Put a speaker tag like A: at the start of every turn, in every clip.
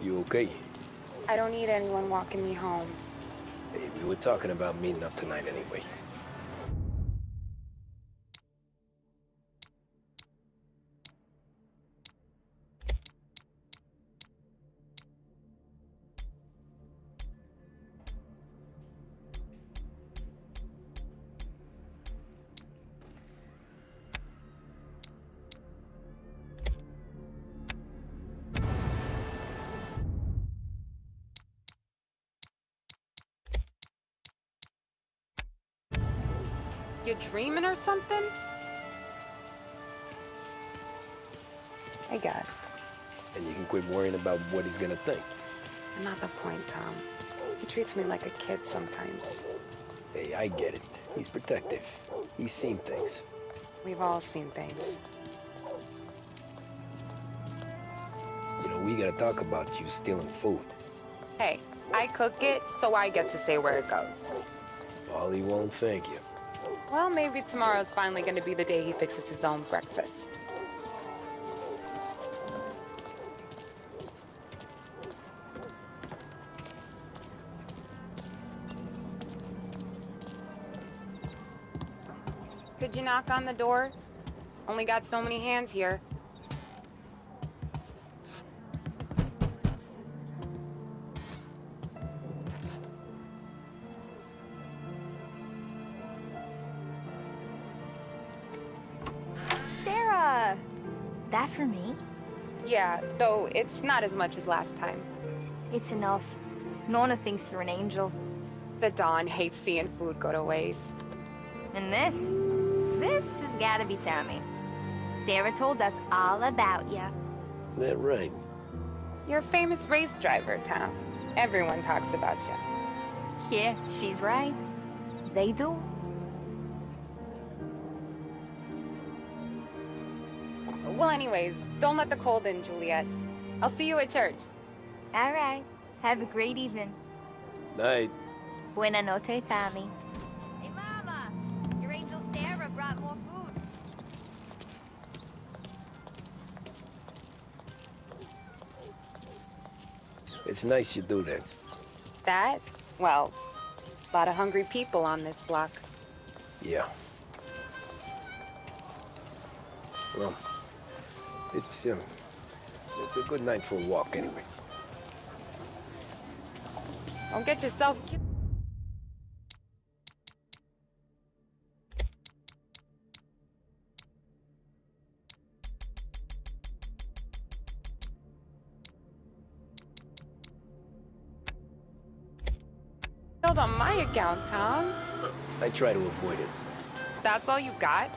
A: You okay?
B: I don't need anyone walking me home.
A: Hey, we were talking about meeting up tonight anyway.
B: You dreaming or something? I guess.
A: And you can quit worrying about what he's gonna think.
B: Not the point, Tom. He treats me like a kid sometimes.
A: Hey, I get it. He's protective. He's seen things.
B: We've all seen things.
A: You know, we gotta talk about you stealing food.
B: Hey, I cook it, so I get to say where it goes.
A: Paulie won't thank you.
B: Well, maybe tomorrow's finally gonna be the day he fixes his own breakfast. Could you knock on the door? Only got so many hands here.
C: Sarah! That for me?
B: Yeah, though it's not as much as last time.
C: It's enough. Nona thinks you're an angel.
B: The Dawn hates seeing food go to waste.
C: And this has gotta be Tommy. Sarah told us all about ya.
A: That right?
B: You're a famous race driver, Tom. Everyone talks about you.
C: Yeah, she's right. They do.
B: Well, anyways, don't let the cold in, Juliet. I'll see you at church.
C: All right. Have a great evening.
A: Night.
C: Buena noche, Tommy. Hey, Mama! Your angel Sarah brought more food.
A: It's nice you do that.
B: That? Well, a lot of hungry people on this block.
A: Yeah. Well, it's a good night for a walk anyway.
B: Don't get yourself killed. On my account, Tom.
A: I try to avoid it.
B: That's all you got?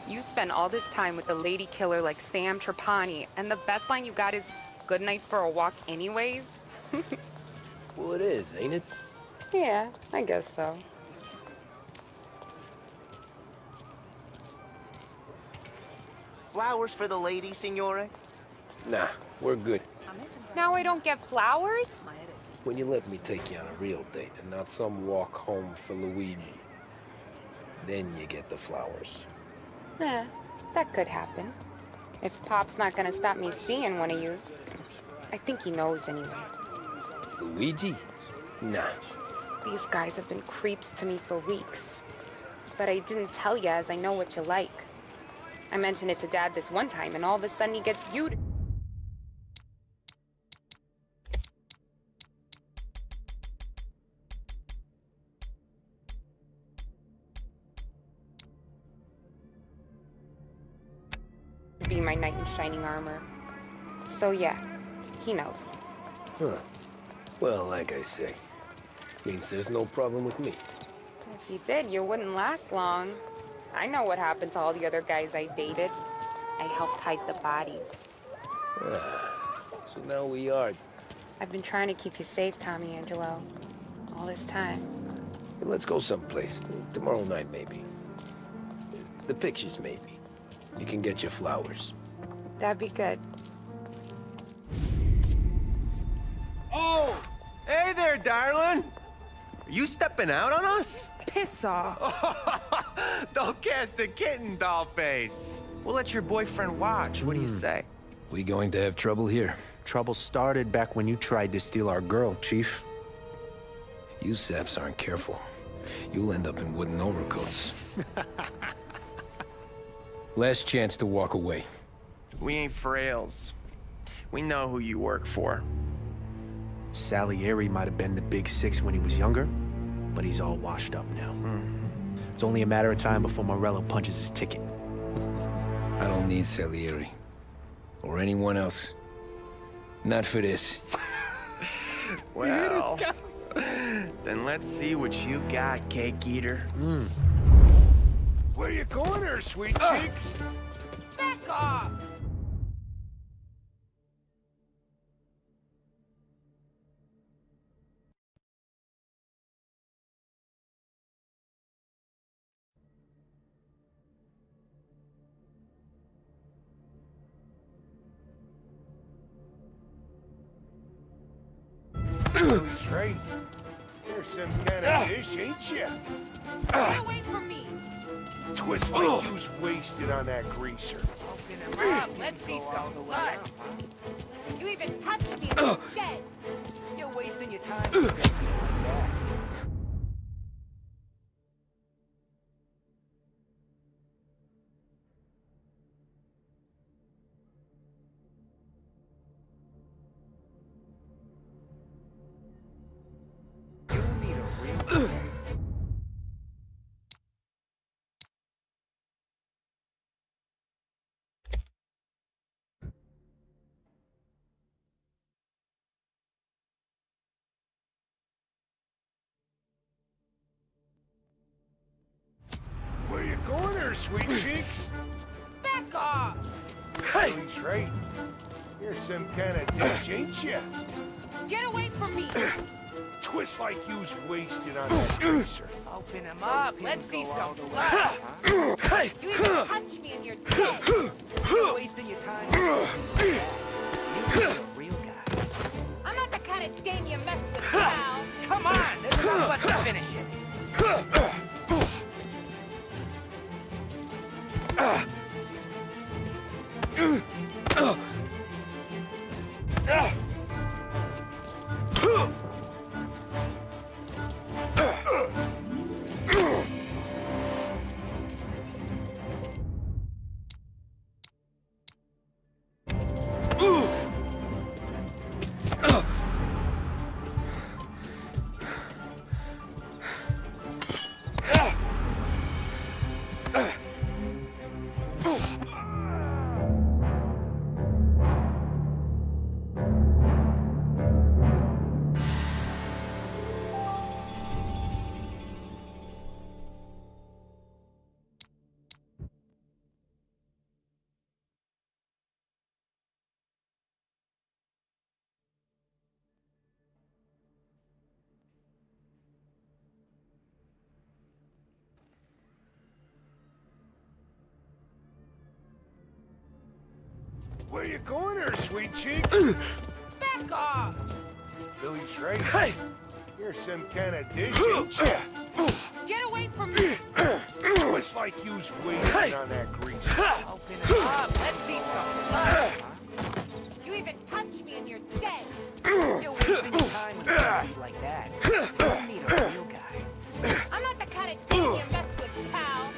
B: You spend all this time with a lady killer like Sam Trapani, and the best line you got is, "Good night for a walk anyways"?
A: Well, it is, ain't it?
B: Yeah, I guess so.
D: Flowers for the lady, signore?
A: Nah, we're good.
B: Now I don't get flowers?
A: When you let me take you on a real date and not some walk home for Luigi, then you get the flowers.
B: Eh, that could happen. If Pop's not gonna stop me seeing one of yous. I think he knows anyway.
A: Luigi? Nah.
B: These guys have been creeps to me for weeks. But I didn't tell ya as I know what you like. I mentioned it to Dad this one time and all of a sudden he gets you to... be my knight in shining armor. So yeah, he knows.
A: Huh. Well, like I say, means there's no problem with me.
B: If you did, you wouldn't last long. I know what happened to all the other guys I dated. I helped hide the bodies.
A: So now we are.
B: I've been trying to keep you safe, Tommy Angelo. All this time.
A: Hey, let's go someplace. Tomorrow night, maybe. The pictures, maybe. You can get your flowers.
B: That'd be good.
E: Oh! Hey there, darling! Are you stepping out on us?
B: Piss off.
E: Don't cast a kitten, doll face. We'll let your boyfriend watch. What do you say?
A: We going to have trouble here?
D: Trouble started back when you tried to steal our girl, Chief.
A: You saps aren't careful. You'll end up in wooden overcoats. Last chance to walk away.
E: We ain't frails. We know who you work for.
D: Salieri might have been the big six when he was younger, but he's all washed up now. It's only a matter of time before Morello punches his ticket.
A: I don't need Salieri. Or anyone else. Not for this.
E: Well, then let's see what you got, cake eater.
F: Where you going there, sweet cheeks?
B: Back off!
F: Straight. You're some kind of dish, ain't you?
B: Get away from me!
F: Twist like you was wasted on that greaser.
G: Open him up. Let's see some blood.
B: You even touched me and you're dead!
G: You're wasting your time. You need a real
F: Where you going there, sweet cheeks?
B: Back off!
F: Feeling straight. You're some kind of dish, ain't you?
B: Get away from me!
F: Twist like you was wasted on that greaser.
G: Open him up. Let's see some blood.
B: You even touched me and you're dead!
G: You're wasting your time. You need a real guy.
B: I'm not the kind of dame you mess with, pal!
G: Come on. There's enough of us to finish it.
F: Where you going there, sweet cheeks?
B: Back off!
F: Feeling straight. You're some kind of dish, ain't you?
B: Get away from me!
F: Twist like you was wasted on that greaser.
G: Open him up. Let's see some blood.
B: You even touched me and you're dead!
G: You're wasting your time with a beat like that. You need a real guy.
B: I'm not the kind of dame you mess with, pal!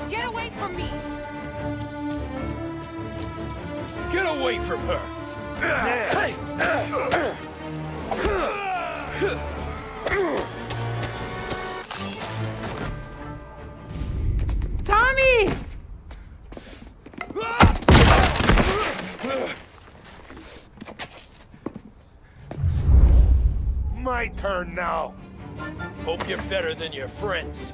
B: Get away from me!
A: Get away from her!
B: Tommy!
F: My turn now.
H: Hope you're better than your friends.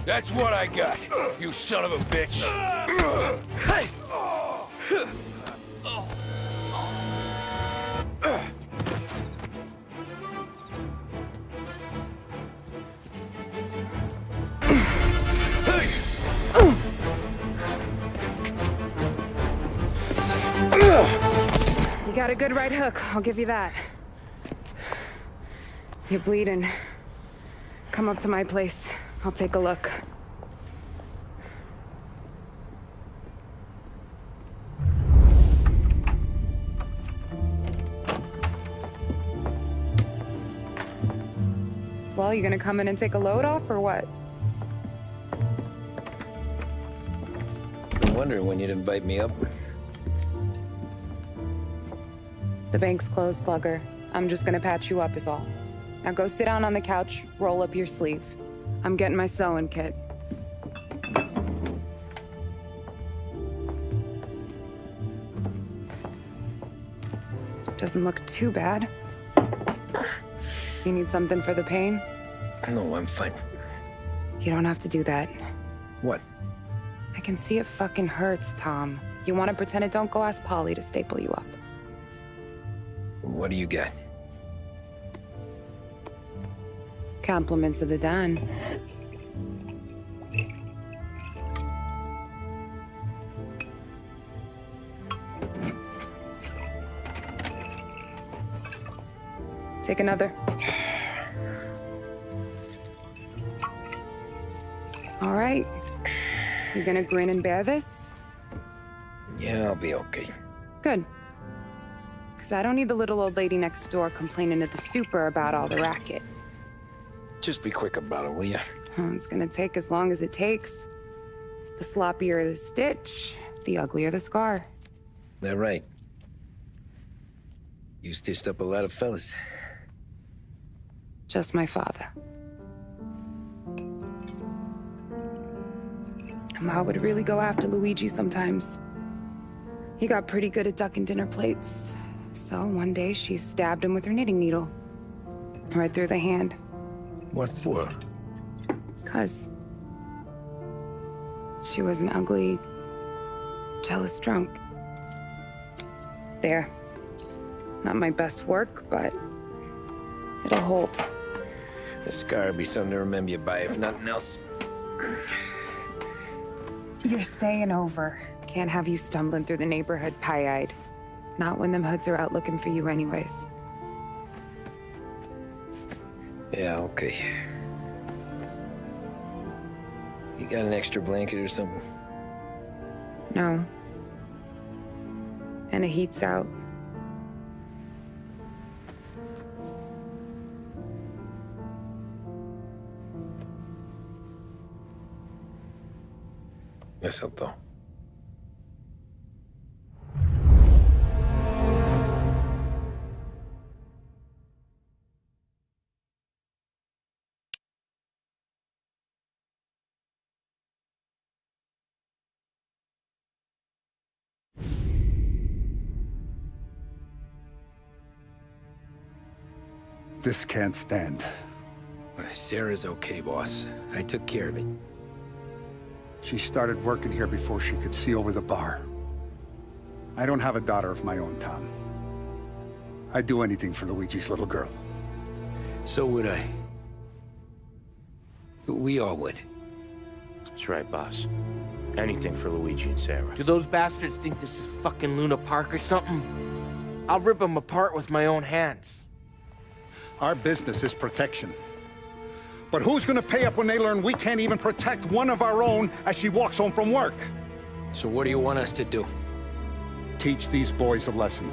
H: That's what I got, you son of a bitch.
B: You got a good right hook, I'll give you that. You're bleeding. Come up to my place. I'll take a look. Well, you gonna come in and take a load off, or what?
A: Been wondering when you'd invite me up.
B: The bank's closed, Slugger. I'm just gonna patch you up is all. Now go sit down on the couch, roll up your sleeve. I'm getting my sewing kit. Doesn't look too bad. You need something for the pain?
A: No, I'm fine.
B: You don't have to do that.
A: What?
B: I can see it fucking hurts, Tom. You want to pretend it don't go ask Polly to staple you up.
A: What do you got?
B: Compliments of the Don. Take another. All right. You gonna grin and bear this?
A: Yeah, I'll be okay.
B: Good. Because I don't need the little old lady next door complaining to the super about all the racket.
A: Just be quick about it, will ya?
B: It's gonna take as long as it takes. The sloppier the stitch, the uglier the scar.
A: That right. You stitched up a lot of fellas.
B: Just my father. Ma would really go after Luigi sometimes. He got pretty good at ducking dinner plates. So one day she stabbed him with her knitting needle. Right through the hand.
A: What for?
B: 'Cause she was an ugly, jealous drunk. There. Not my best work, but it'll hold.
A: The scar will be something to remember you by, if nothing else.
B: You're staying over. Can't have you stumbling through the neighborhood pie-eyed. Not when them hoods are out looking for you anyways.
A: Yeah, okay. You got an extra blanket or something?
B: No. And the heat's out.
A: Eso todo.
I: This can't stand.
A: Sarah's okay, boss. I took care of it.
I: She started working here before she could see over the bar. I don't have a daughter of my own, Tom. I'd do anything for Luigi's little girl.
A: So would I. We all would.
J: That's right, boss. Anything for Luigi and Sarah.
E: Do those bastards think this is fucking Luna Park or something? I'll rip them apart with my own hands.
I: Our business is protection. But who's gonna pay up when they learn we can't even protect one of our own as she walks home from work?
A: So what do you want us to do?
I: Teach these boys a lesson.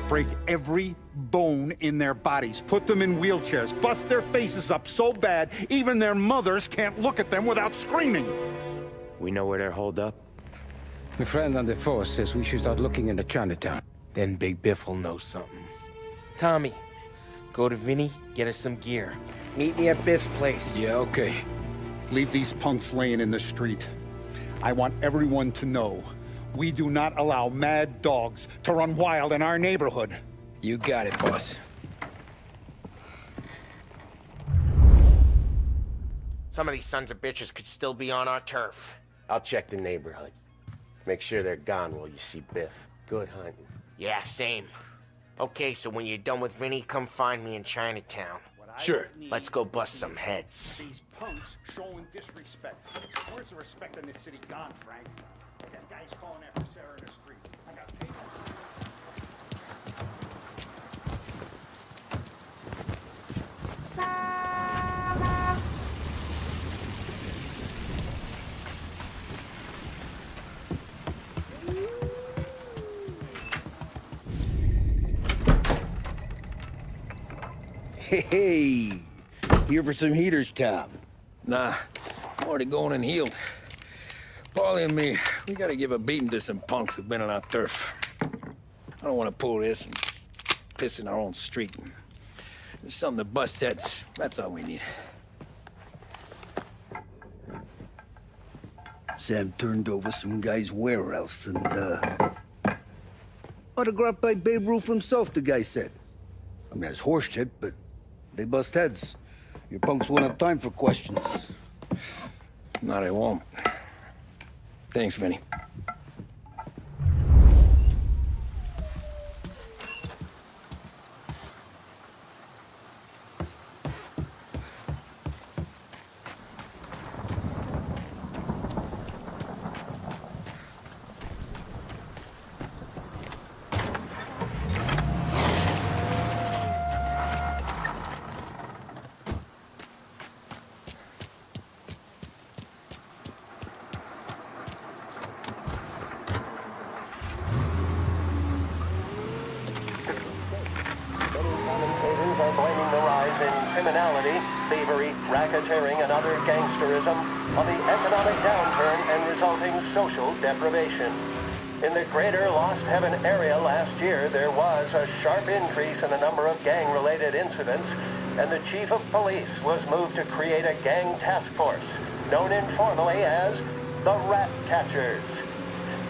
I: Break every bone in their bodies. Put them in wheelchairs. Bust their faces up so bad, even their mothers can't look at them without screaming.
J: We know where they're holed up?
K: My friend on the force says we should start looking into Chinatown.
G: Then Big Biff will know something. Tommy, go to Vinny, get us some gear. Meet me at Biff's place.
A: Yeah, okay.
I: Leave these punks laying in the street. I want everyone to know we do not allow mad dogs to run wild in our neighborhood.
A: You got it, boss.
J: Some of these sons of bitches could still be on our turf.
E: I'll check the neighborhood. Make sure they're gone while you see Biff. Good hunting.
J: Yeah, same. Okay, so when you're done with Vinny, come find me in Chinatown.
A: Sure.
J: Let's go bust some heads.
I: These punks showing disrespect. Where's the respect in this city gone, Frank? That guy's calling after Sarah in the street. I got paid.
K: Hey, here for some heaters, Tom?
A: Nah, I'm already going and healed. Paulie and me, we gotta give a beating to some punks who've been on our turf. I don't want to pull this and piss in our own street. There's something to bust heads. That's all we need.
K: Sam turned over some guy's warehouse and, autographed by Babe Ruth himself, the guy said. I mean, it's horse shit, but they bust heads. Your punks won't have time for questions.
A: No, they won't. Thanks, Vinny.
L: Commentators are blaming the rise in criminality, thievery, racketeering, and other gangsterism on the economic downturn and resulting social deprivation. In the greater Lost Heaven area last year, there was a sharp increase in the number of gang-related incidents, and the chief of police was moved to create a gang task force, known informally as the Rat Catchers.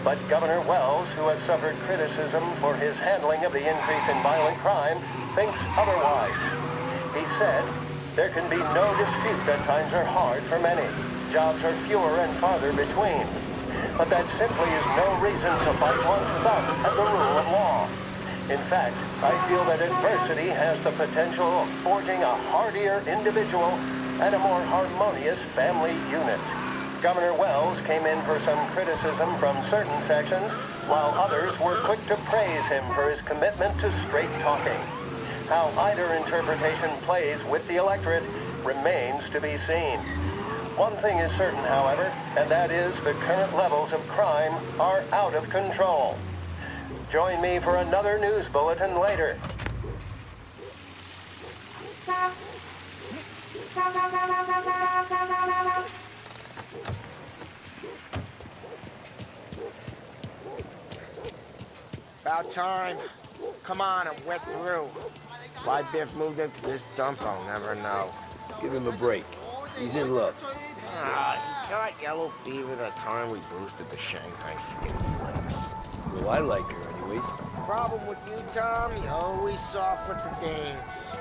L: But Governor Wells, who has suffered criticism for his handling of the increase in violent crime, thinks otherwise. He said, "There can be no dispute that times are hard for many. Jobs are fewer and farther between. But that simply is no reason to bite one's thumb at the rule of law. In fact, I feel that adversity has the potential of forging a hardier individual and a more harmonious family unit." Governor Wells came in for some criticism from certain sections, while others were quick to praise him for his commitment to straight talking. How either interpretation plays with the electorate remains to be seen. One thing is certain, however, and that is the current levels of crime are out of control. Join me for another news bulletin later.
J: About time. Come on, I'm wet through. Why Biff moved into this dump, I'll never know.
A: Give him a break. He's in love.
J: He got yellow fever the time we boosted the Shanghai skin flakes.
A: Well, I like her anyways.
J: Problem with you, Tom, you always soft with the dames.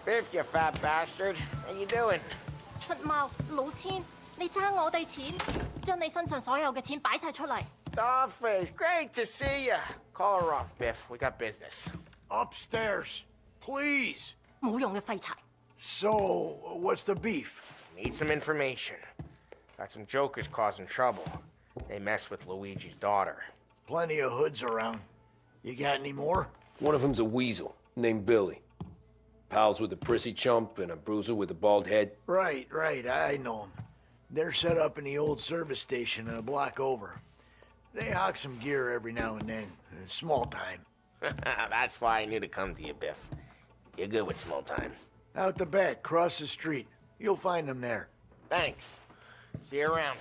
J: Biff, you fat bastard. How you doing?
M: 出貓老千，你爭我哋錢，將你身上所有嘅錢擺晒出嚟。
J: Dollface, great to see you. Call her off, Biff. We got business.
F: Upstairs, please.
M: 冇用嘅廢柴。
F: So, what's the beef?
J: Need some information. Got some jokers causing trouble. They mess with Luigi's daughter.
F: Plenty of hoods around. You got any more?
A: One of them's a weasel named Billy. Pals with a prissy chump and a bruiser with a bald head.
F: Right, I know him.
N: They're set up in the old service station a block over. They hawk some gear every now and then. Small time.
J: That's why I knew to come to you, Biff. You're good with small time.
N: Out the back, cross the street. You'll find them there.
J: Thanks. See you around.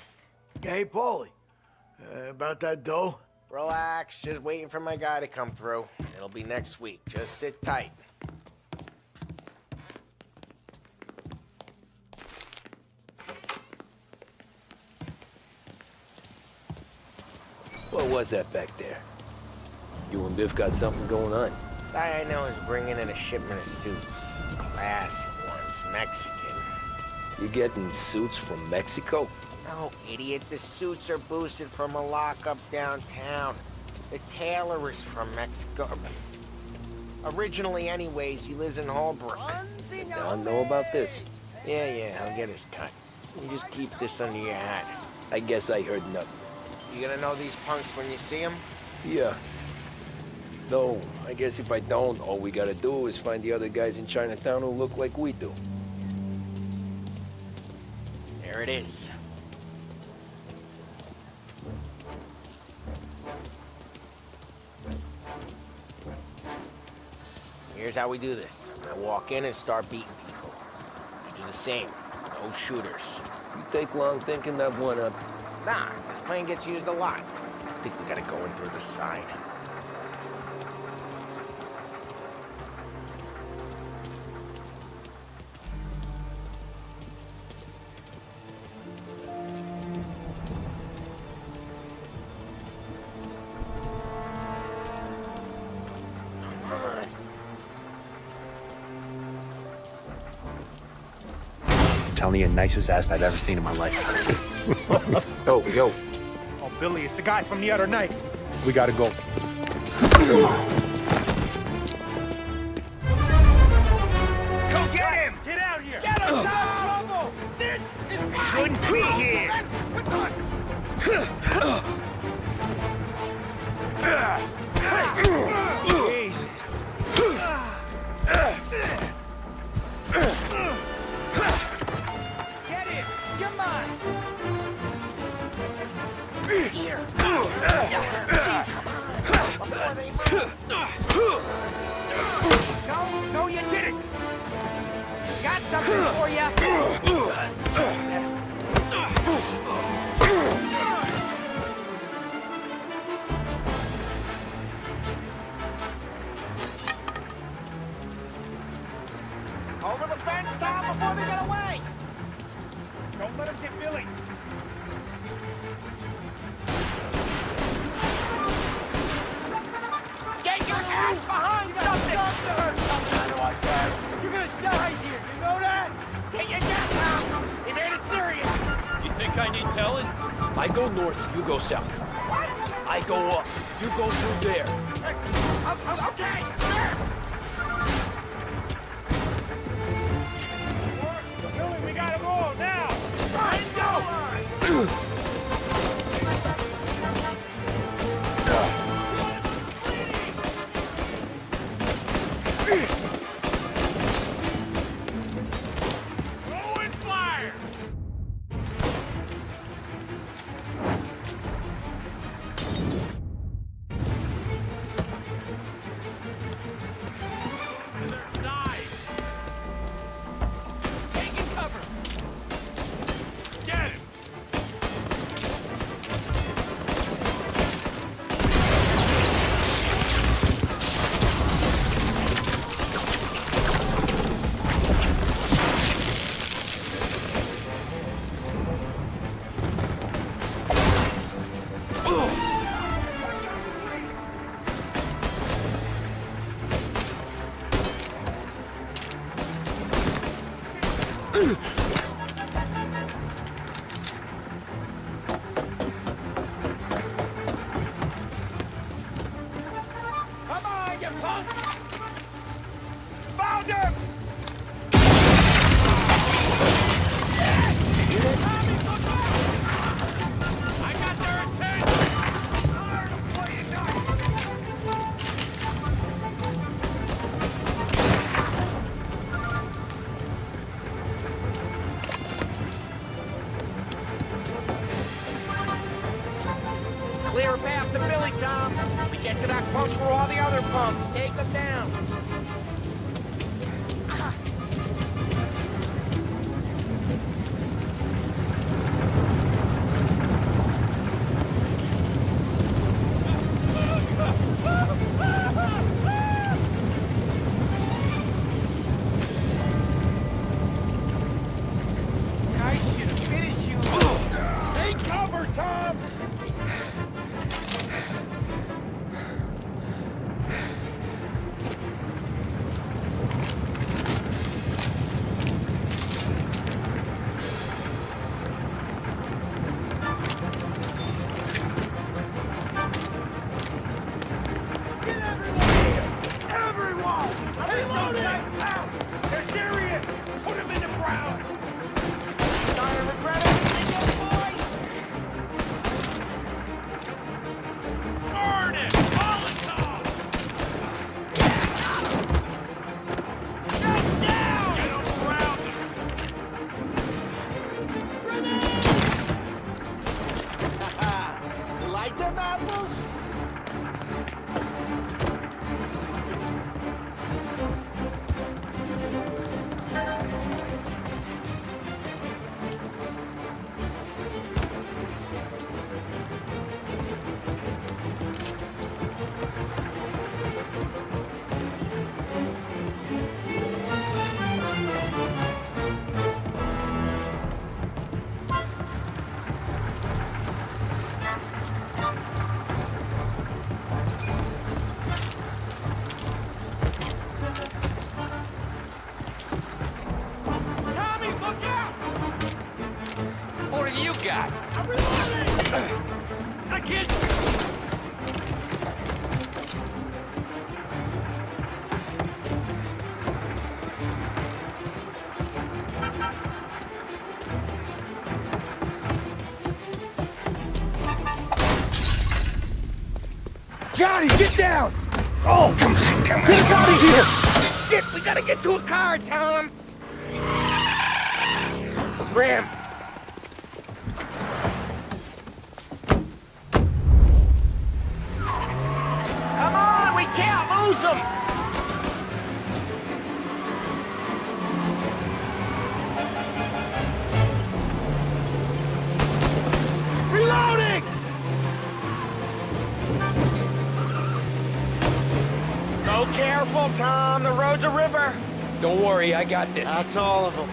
N: Hey, Paulie. About that dough?
J: Relax, just waiting for my guy to come through. It'll be next week. Just sit tight.
A: What was that back there? You and Biff got something going on?
J: Guy I know is bringing in a shipment of suits. Classic ones, Mexican.
A: You getting suits from Mexico?
J: No, idiot. The suits are boosted from a lockup downtown. The tailor is from Mexico. Originally, anyways, he lives in Holbrook.
A: Did Don know about this?
J: Yeah, I'll get his cut. You just keep this under your hat.
A: I guess I heard nothing.
J: You gonna know these punks when you see them?
A: Yeah. No, I guess if I don't, all we gotta do is find the other guys in Chinatown who look like we do.
J: There it is. Here's how we do this. I walk in and start beating people. You do the same. No shooters.
A: You take long thinking that one up.
J: Nah, this plane gets used a lot. I think we gotta go in through the side.
D: Telling you, the nicest ass I've ever seen in my life. Yo.
E: Oh, Billy, it's the guy from the other night.
D: We gotta go.
E: Go get him! Get out here! Get us out of trouble! This is shouldn't be here! Jesus! Get him! Come on! Here! Jesus! Before they move! No, you didn't! Got something for you! Over the fence, Tom, before they get away! Don't let him get Billy! Get your ass behind something! Something like that. You're gonna die here, you know that? Get your gas out! He made it serious!
H: You think I need telling? I go north, you go south.
E: What?
H: I go up, you go through there.
E: Okay! Billy, we gotta go now! Right, go! Throwing fire! To their side! Taking cover! Get him! Come on, you punk! Found him! I got their attention!
J: get to that pump for all the other pumps. Take them down.
E: I should have finished you. Take cover, Tom! Everyone! Take those guys out! They're serious! Put them in the ground! Starting to regret everything yet, boys? Burn it! Molotov! Get down! Get them grounded!
J: You like them apples?
E: Tommy, look out!
H: What have you got?
E: I'm reloading! I can't...
G: Johnny, get down! Oh, come on. Get us out of here! Shit, we gotta get to a car, Tom! Scram!
J: Come on, we can't lose them!
E: Reloading!
J: Go careful, Tom. The road's a river.
H: Don't worry, I got this.
J: That's all of them.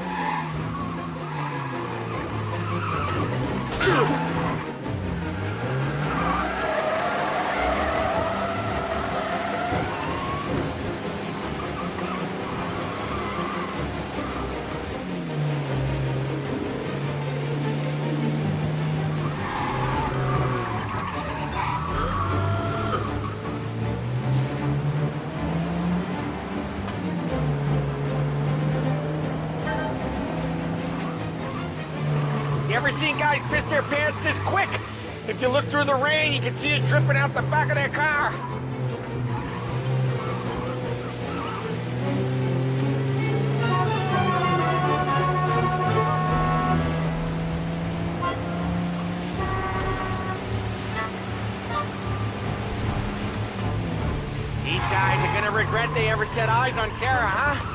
J: You ever seen guys piss their pants this quick? If you look through the rain, you can see it dripping out the back of their car. These guys are gonna regret they ever set eyes on Sarah, huh?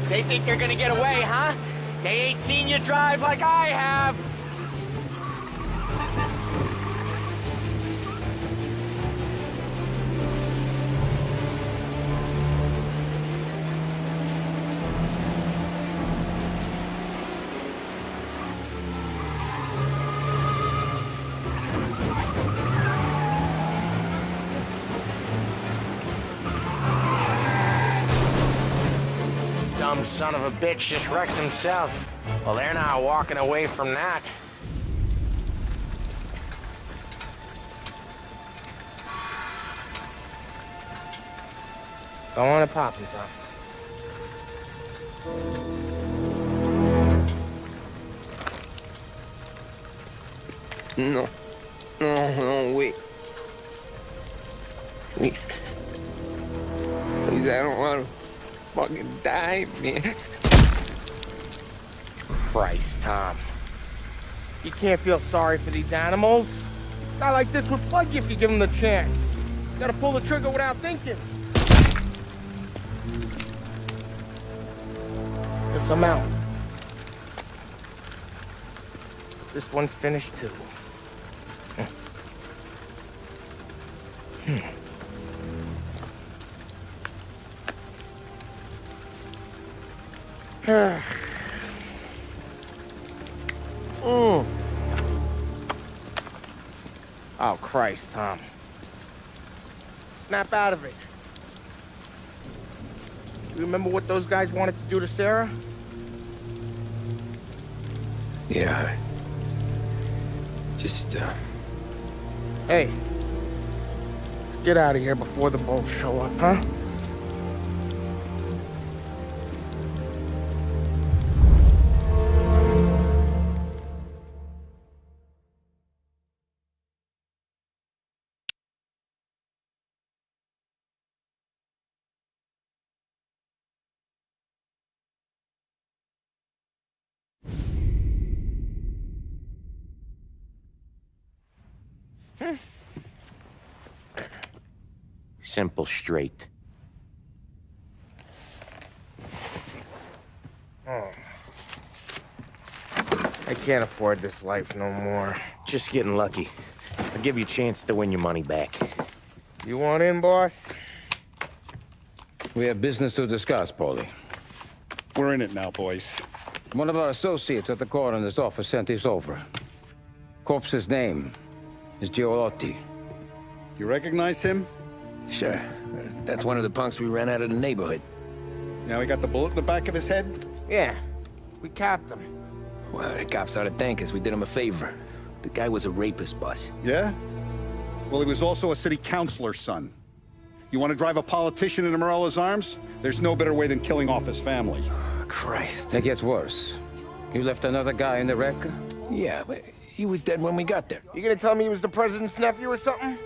J: They think they're gonna get away, huh? They ain't seen you drive like I have. Dumb son of a bitch just wrecked himself. Well, they're not walking away from that.
G: Go on and pop him, Tom.
O: No. No, wait.
J: Please. Please, I don't want to fucking die, man.
G: Christ, Tom. You can't feel sorry for these animals. A guy like this would plug you if you give him the chance. You gotta pull the trigger without thinking. Guess I'm out. This one's finished too. Oh, Christ, Tom. Snap out of it. You remember what those guys wanted to do to Sarah?
A: Yeah. Just,
G: Hey. Let's get out of here before the bulls show up, huh?
J: Simple, straight.
G: I can't afford this life no more.
J: Just getting lucky. I'll give you a chance to win your money back.
G: You want in, boss?
O: We have business to discuss, Paulie.
I: We're in it now, boys.
O: One of our associates at the coroner's office sent this over. Corpse's name is Giolotti.
I: You recognize him?
A: Sure. That's one of the punks we ran out of the neighborhood.
I: Now he got the bullet in the back of his head?
G: Yeah. We capped him.
A: Well, the cops ought to thank us. We did him a favor. The guy was a rapist, boss.
I: Yeah? Well, he was also a city councilor's son. You want to drive a politician into Morella's arms? There's no better way than killing off his family.
A: Christ.
O: It gets worse. You left another guy in the wreck?
A: Yeah, but he was dead when we got there.
G: You gonna tell me he was the president's nephew or something?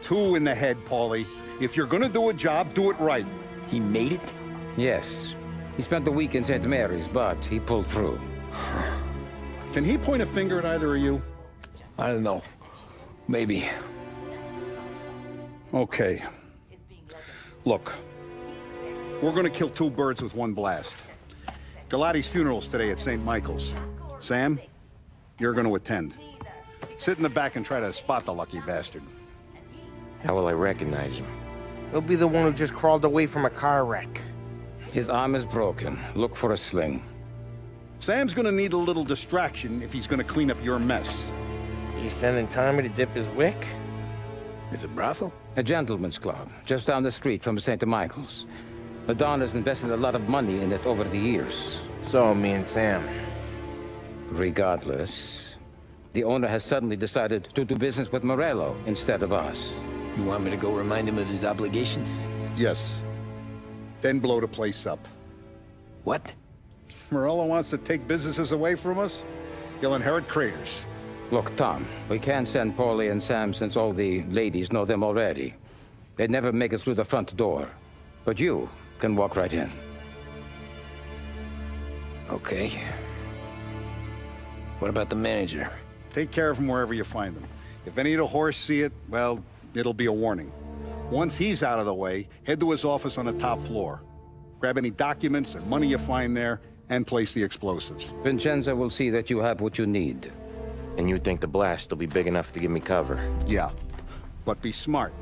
I: 2 in the head, Paulie. If you're gonna do a job, do it right.
A: He made it?
O: Yes. He spent the week in St. Mary's, but he pulled through.
I: Can he point a finger at either of you?
A: I don't know. Maybe.
I: Okay. Look. We're gonna kill 2 birds with 1 blast. Galati's funeral's today at St. Michael's. Sam, you're gonna attend. Sit in the back and try to spot the lucky bastard.
J: How will I recognize him?
G: He'll be the one who just crawled away from a car wreck.
O: His arm is broken. Look for a sling.
I: Sam's gonna need a little distraction if he's gonna clean up your mess.
G: You sending Tommy to dip his wick?
A: It's a brothel?
O: A gentleman's club, just down the street from St. Michael's. The Don has invested a lot of money in it over the years.
G: So, me and Sam.
O: Regardless, the owner has suddenly decided to do business with Morello instead of us.
A: You want me to go remind him of his obligations?
I: Yes. Then blow the place up.
A: What?
I: Morello wants to take businesses away from us? He'll inherit craters.
O: Look, Tom, we can't send Paulie and Sam since all the ladies know them already. They'd never make it through the front door. But you can walk right in.
A: Okay. What about the manager?
I: Take care of him wherever you find him. If any of the horse see it, well, it'll be a warning. Once he's out of the way, head to his office on the top floor. Grab any documents and money you find there, and place the explosives.
O: Vincenzo will see that you have what you need.
J: And you think the blast will be big enough to give me cover?
I: Yeah, but be smart.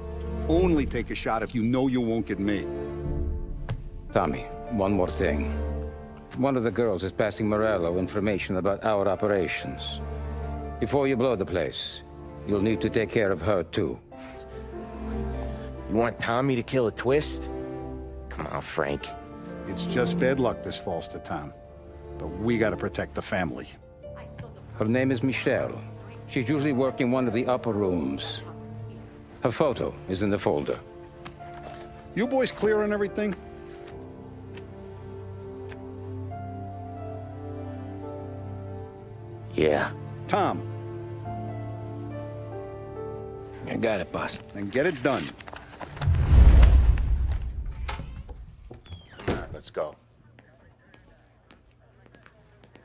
I: Only take a shot if you know you won't get made.
O: Tommy, one more thing. One of the girls is passing Morello information about our operations. Before you blow the place, you'll need to take care of her, too.
J: You want Tommy to kill a twist? Come on, Frank.
I: It's just bad luck this falls to Tom. But we gotta protect the family.
O: Her name is Michelle. She's usually working one of the upper rooms. Her photo is in the folder.
I: You boys clear on everything?
J: Yeah.
I: Tom.
A: I got it, boss.
I: Then get it done.
P: go.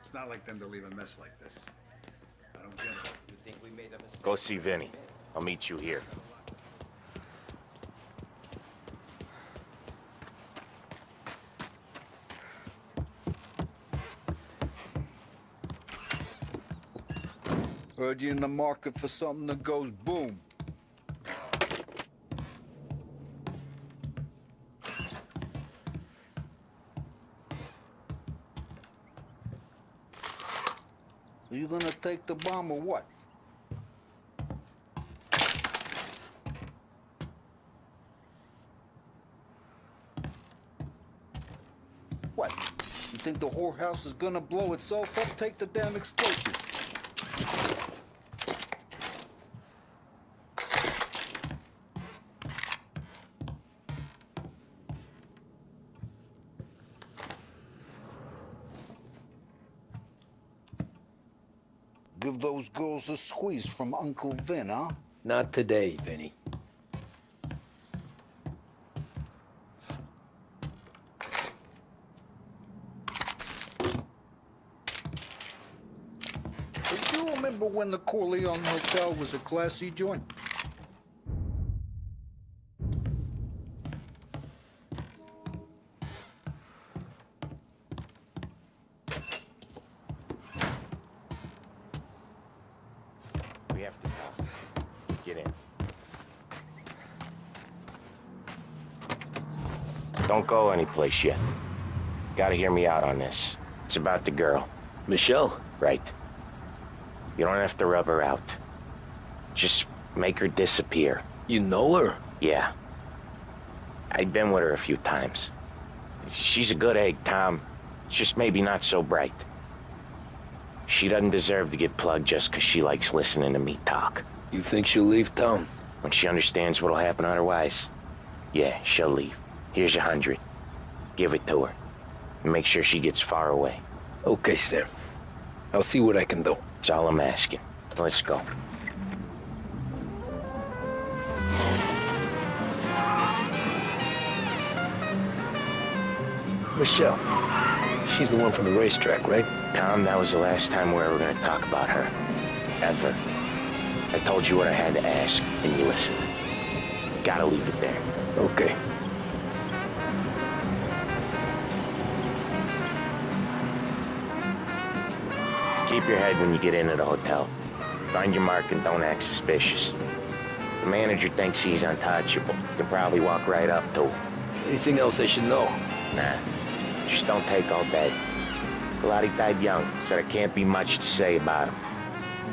I: It's not like them to leave a mess like this. I don't get it.
O: You think we made a mistake?
P: Go see Vinny. I'll meet you here.
Q: Heard you in the market for something that goes boom. Are you gonna take the bomb or what? What? You think the whorehouse is gonna blow itself up? Take the damn explosive. Give those girls a squeeze from Uncle Vin, huh?
A: Not today, Vinny.
Q: Do you remember when the Corleone Hotel was a classy joint?
P: We have to talk. Get in. Don't go anyplace yet. Gotta hear me out on this. It's about the girl.
A: Michelle?
P: Right. You don't have to rub her out. Just make her disappear.
A: You know her?
P: Yeah. I've been with her a few times. She's a good egg, Tom. Just maybe not so bright. She doesn't deserve to get plugged just 'cause she likes listening to me talk.
A: You think she'll leave town?
P: When she understands what'll happen otherwise, yeah, she'll leave. Here's 100. Give it to her. And make sure she gets far away.
A: Okay, Sam. I'll see what I can do.
P: That's all I'm asking. Let's go.
A: Michelle. She's the one from the racetrack, right?
P: Tom, that was the last time we were gonna talk about her. Ever. I told you what I had to ask, and you listened. Gotta leave it there.
A: Okay.
P: Keep your head when you get into the hotel. Find your mark and don't act suspicious. The manager thinks he's untouchable. You can probably walk right up to him.
A: Anything else I should know?
P: Nah. Just don't take all day. Galati died young, so there can't be much to say about him.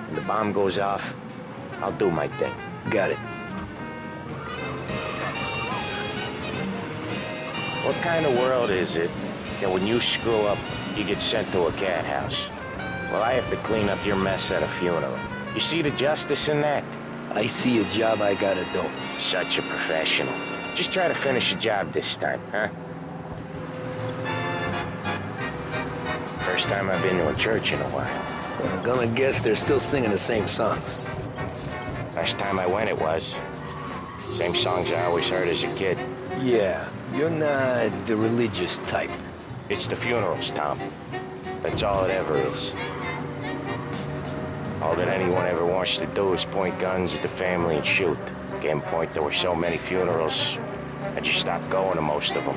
P: When the bomb goes off, I'll do my thing.
A: Got it.
P: What kind of world is it that when you screw up, you get sent to a cat house? Well, I have to clean up your mess at a funeral. You see the justice in that?
A: I see a job I gotta do.
P: Such a professional. Just try to finish the job this time, huh? First time I've been to a church in a while.
A: I'm gonna guess they're still singing the same songs.
P: Last time I went, it was. Same songs I always heard as a kid.
A: Yeah, you're not the religious type.
P: It's the funerals, Tom. That's all it ever is. All that anyone ever wants to do is point guns at the family and shoot. Getting point there were so many funerals, I just stopped going to most of them.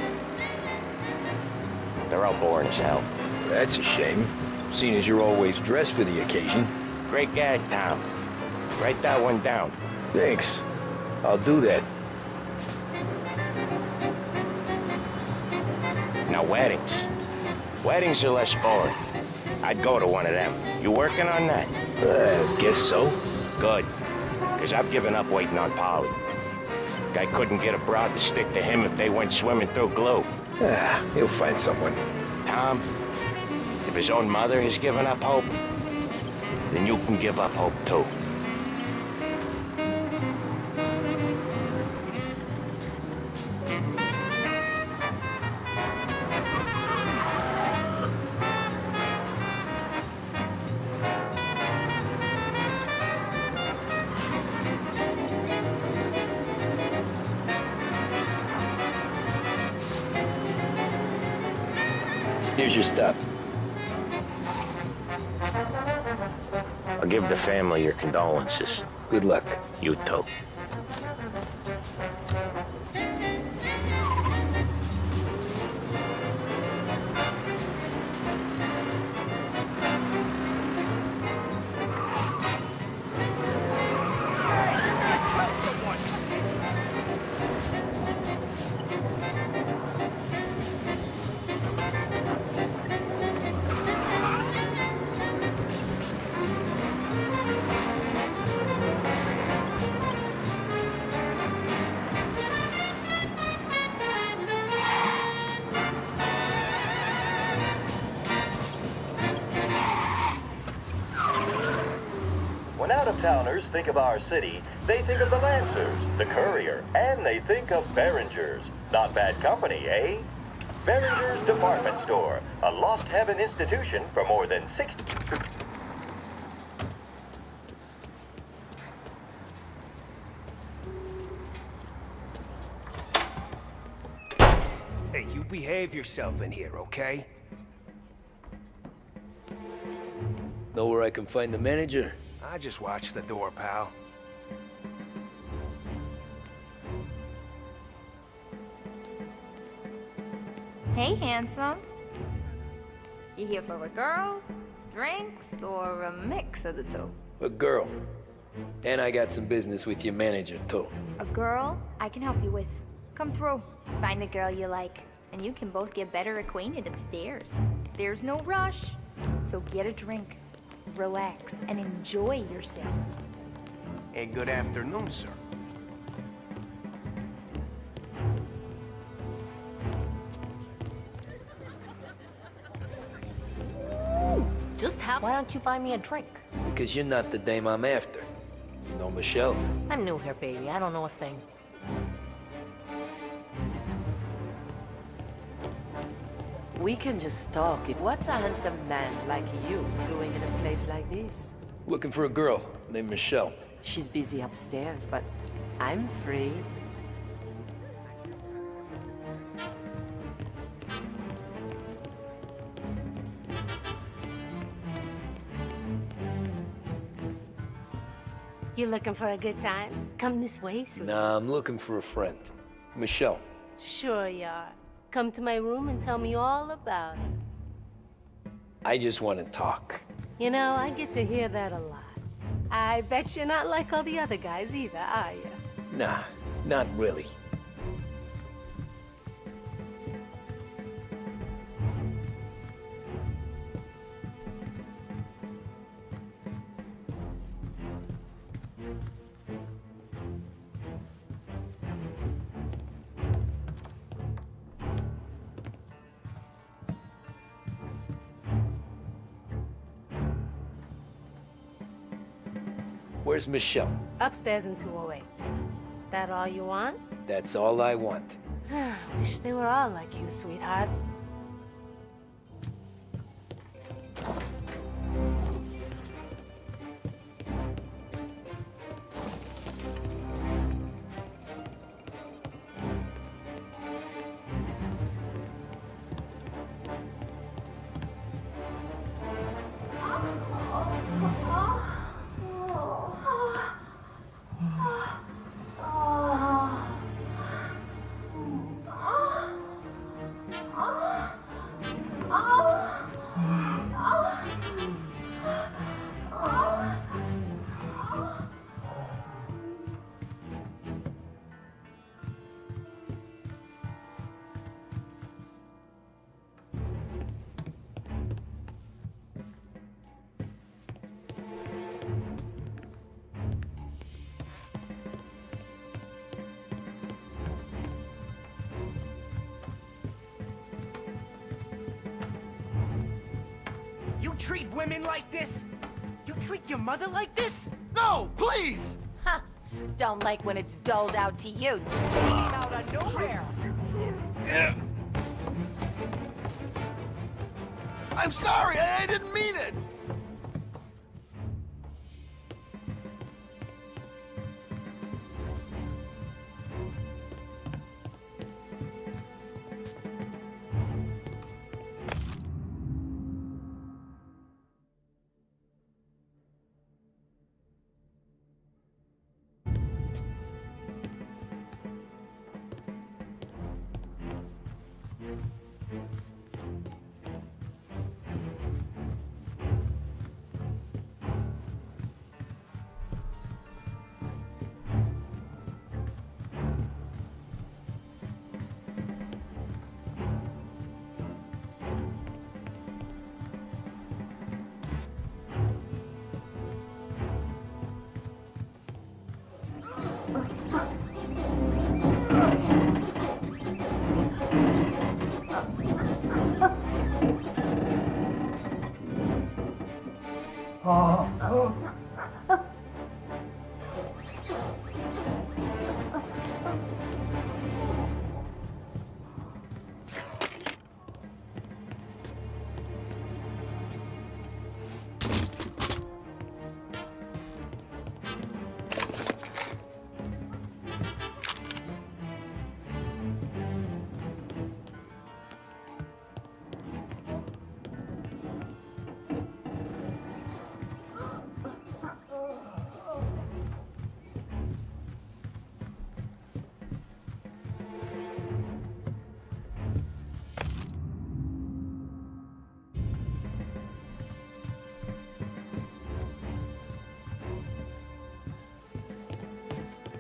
P: They're all boring as hell.
A: That's a shame, seeing as you're always dressed for the occasion.
P: Great gag, Tom. Write that one down.
A: Thanks. I'll do that.
P: Now, weddings. Weddings are less boring. I'd go to one of them. You working on that?
A: Guess so.
P: Good. Because I've given up waiting on Polly. Guy couldn't get a broad to stick to him if they went swimming through glue.
A: He'll find someone.
P: Tom, if his own mother has given up hope, then you can give up hope too.
A: Here's your stop.
P: I'll give the family your condolences.
A: Good luck.
P: You too.
L: When out-of-towners think of our city, they think of the Lancers, the Courier, and they think of Behringer's. Not bad company, eh? Behringer's Department Store, a lost heaven institution for more than 60...
R: Hey, you behave yourself in here, okay?
A: Know where I can find the manager?
R: I just watched the door, pal.
C: Hey, handsome. You here for a girl, drinks, or a mix of the two?
A: A girl. And I got some business with your manager, too.
C: A girl I can help you with. Come through. Find a girl you like, and you can both get better acquainted upstairs. There's no rush, so get a drink, relax, and enjoy yourself.
R: And good afternoon, sir.
M: Just how? Why don't you buy me a drink?
A: Because you're not the dame I'm after. You know Michelle?
M: I'm new here, baby. I don't know a thing.
S: We can just talk. What's a handsome man like you doing in a place like this?
A: Looking for a girl named Michelle.
S: She's busy upstairs, but I'm free.
M: You looking for a good time? Come this way, sweetie.
A: Nah, I'm looking for a friend. Michelle.
M: Sure you are. Come to my room and tell me all about it.
A: I just want to talk.
M: You know, I get to hear that a lot. I bet you're not like all the other guys either, are you?
A: Nah, not really. Where's Michelle?
M: Upstairs in 208. That all you want?
A: That's all I want.
M: Wish they were all like you, sweetheart.
R: You treat women like this? You treat your mother like this?
N: No, please!
M: Ha! Don't like when it's doled out to you. Came out of nowhere.
N: I'm sorry, I didn't mean it!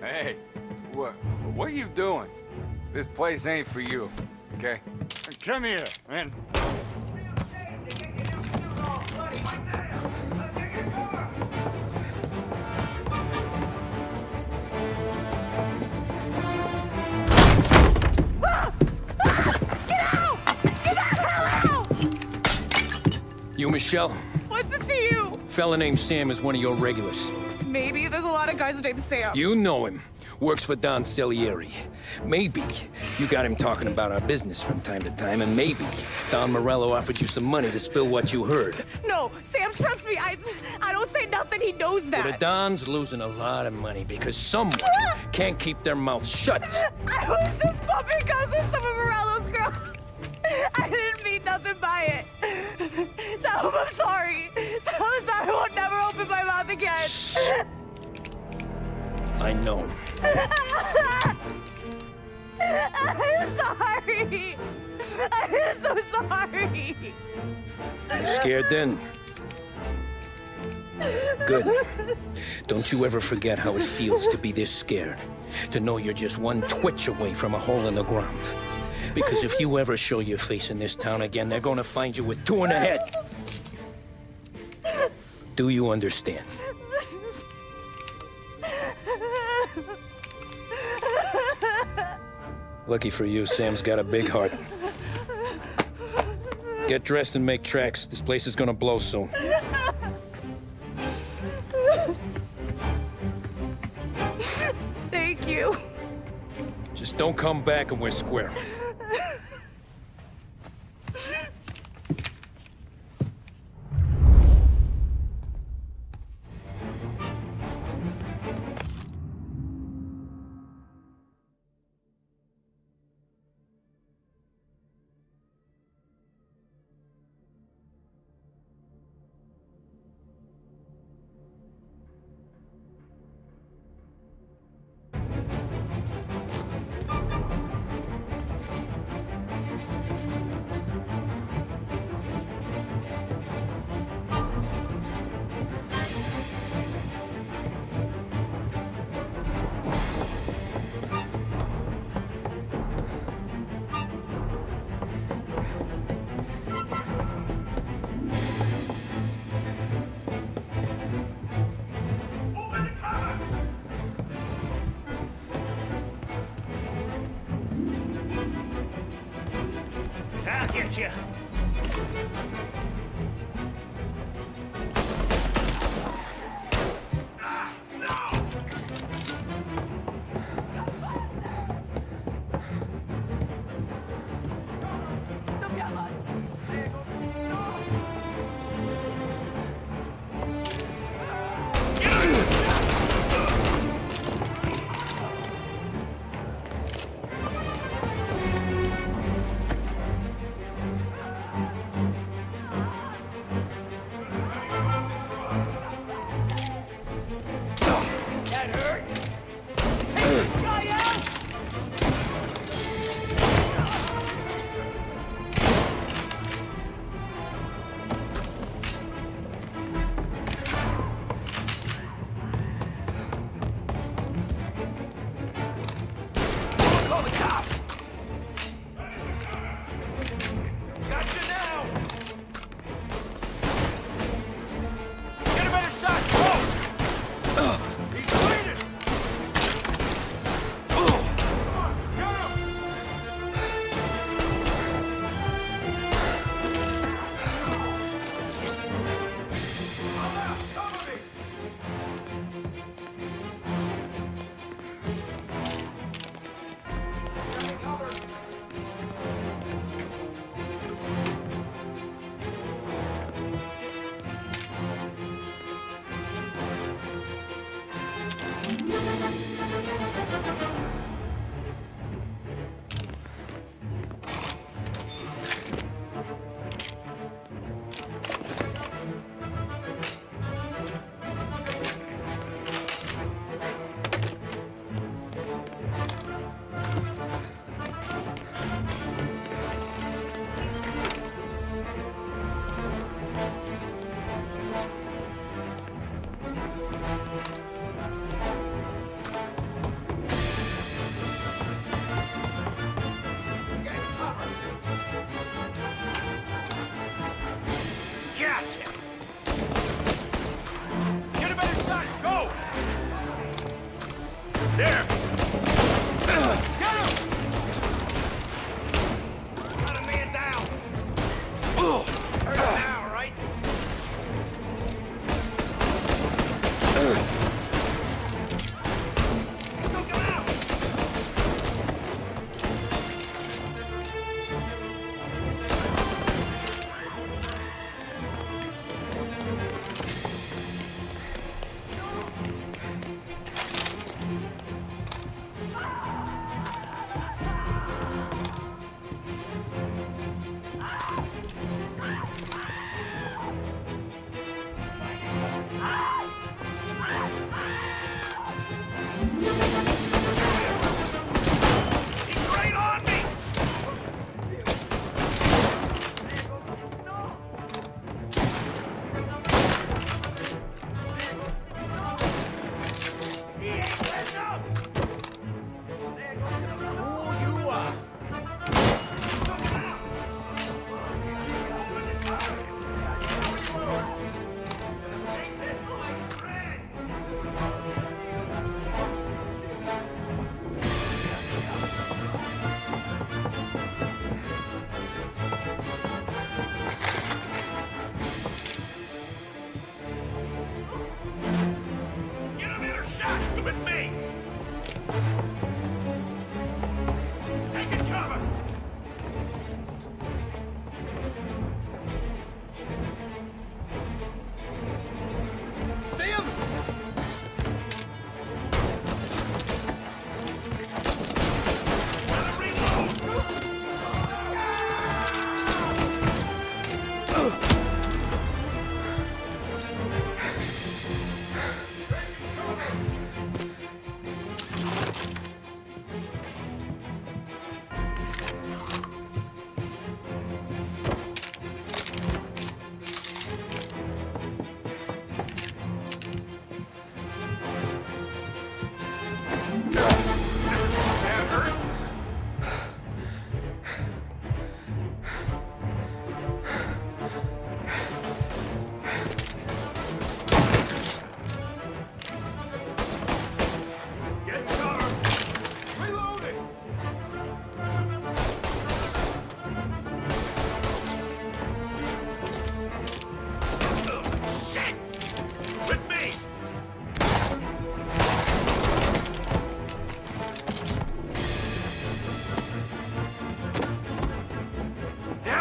T: Hey, what are you doing? This place ain't for you, okay? Come here, man.
A: You, Michelle?
U: What's it to you?
A: Fella named Sam is one of your regulars.
U: Maybe there's a lot of guys named Sam.
A: You know him. Works for Don Celieri. Maybe you got him talking about our business from time to time, and maybe Don Morello offered you some money to spill what you heard.
U: No, Sam, trust me. I don't say nothing. He knows that.
A: Well, the Don's losing a lot of money because someone can't keep their mouth shut.
U: I was just bumping guns with some of Morello's girls. I didn't mean nothing by it. Tell him I'm sorry. Tell him I won't never open my mouth again.
A: I know.
U: I'm sorry. I'm so sorry.
A: You scared then? Good. Don't you ever forget how it feels to be this scared. To know you're just one twitch away from a hole in the ground. Because if you ever show your face in this town again, they're gonna find you with 2 in the head. Do you understand? Lucky for you, Sam's got a big heart. Get dressed and make tracks. This place is gonna blow soon.
U: Thank you.
A: Just don't come back and we're square.
E: I'll get you.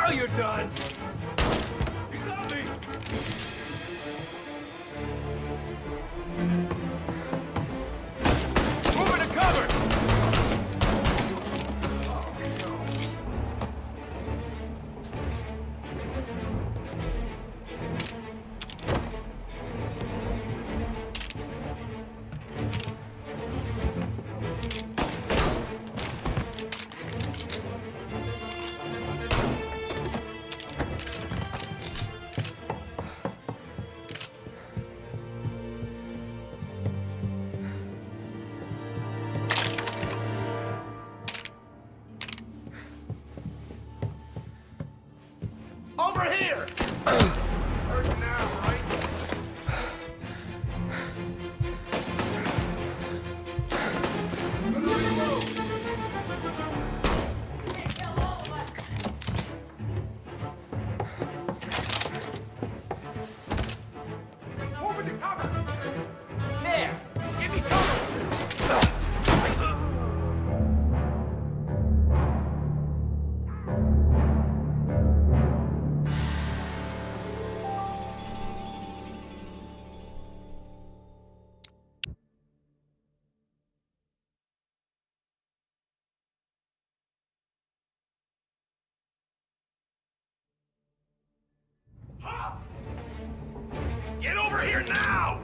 H: Now you're done. He's on me. Moving to cover.
E: Over here! Hurt now, right? Moving to cover!
H: There! Give me cover!
E: Get over here now!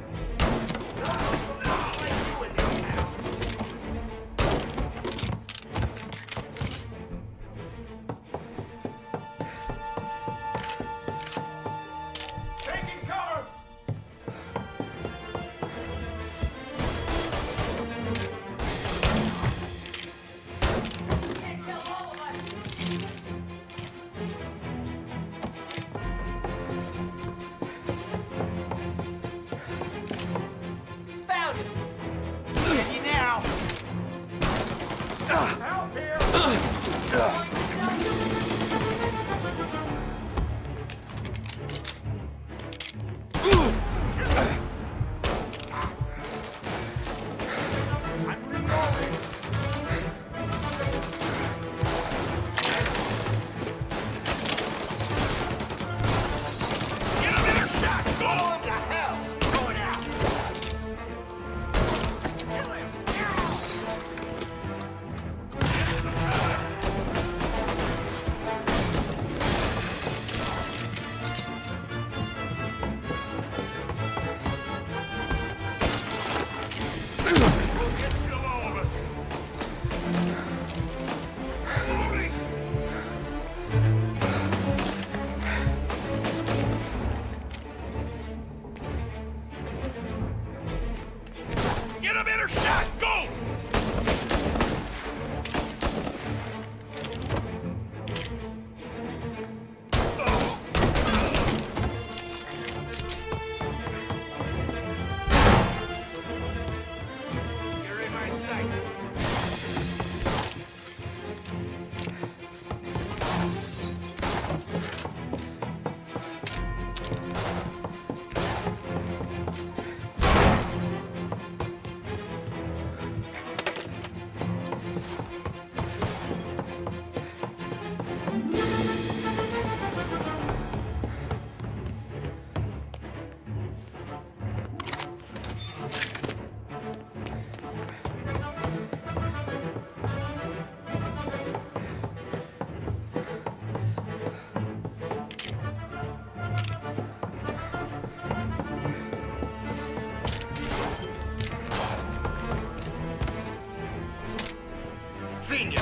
H: Taking cover!
R: Found him! Get you now!
E: Help here! I'm reloading! Get a better shot! Go to hell! Going out! Kill him! Get some cover! We'll get rid of all of us! Moving! Get a better shot! Go! You're in my sights. Seen you.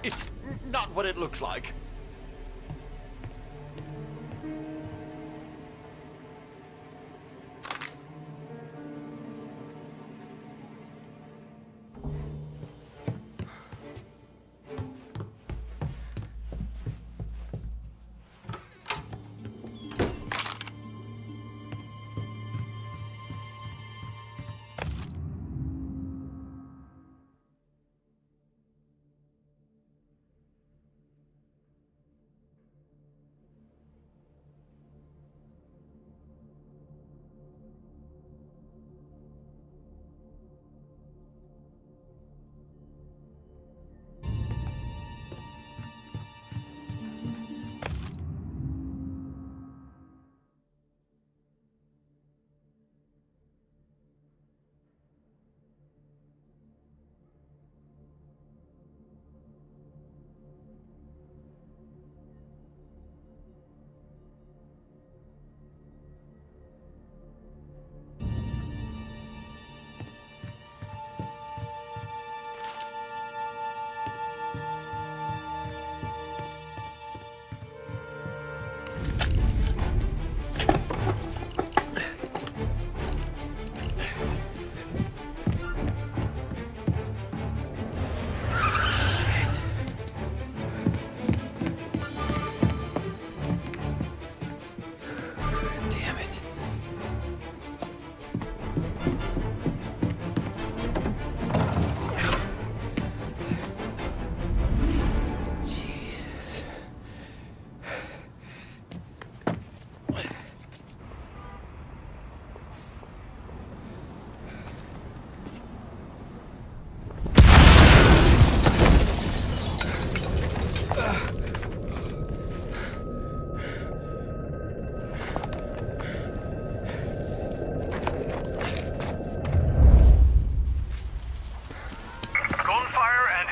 H: It's not what it looks like.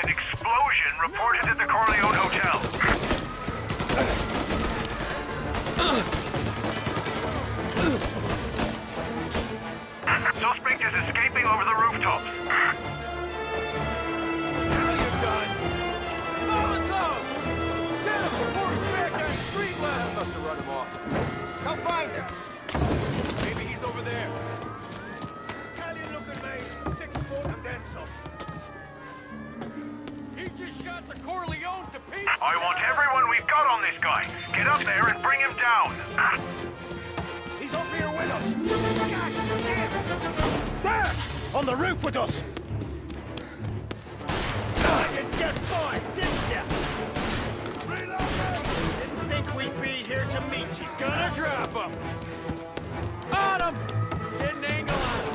B: An explosion reported at the Corleone Hotel. Suspect is escaping over the rooftops.
H: Now you're done. Molotov! Get him before he's back on street level! Must have run him off.
E: Go find him.
H: Maybe he's over there.
E: Italian-looking man, 6 foot and then some.
H: He just shot the Corleone to pieces!
B: I want everyone we've got on this guy. Get up there and bring him down.
E: He's up here with us. God damn! There! On the roof with us! You just fine, didn't ya? Reload! Didn't think we'd be here to meet you.
H: Gonna drop him! On him! Get an angle on him!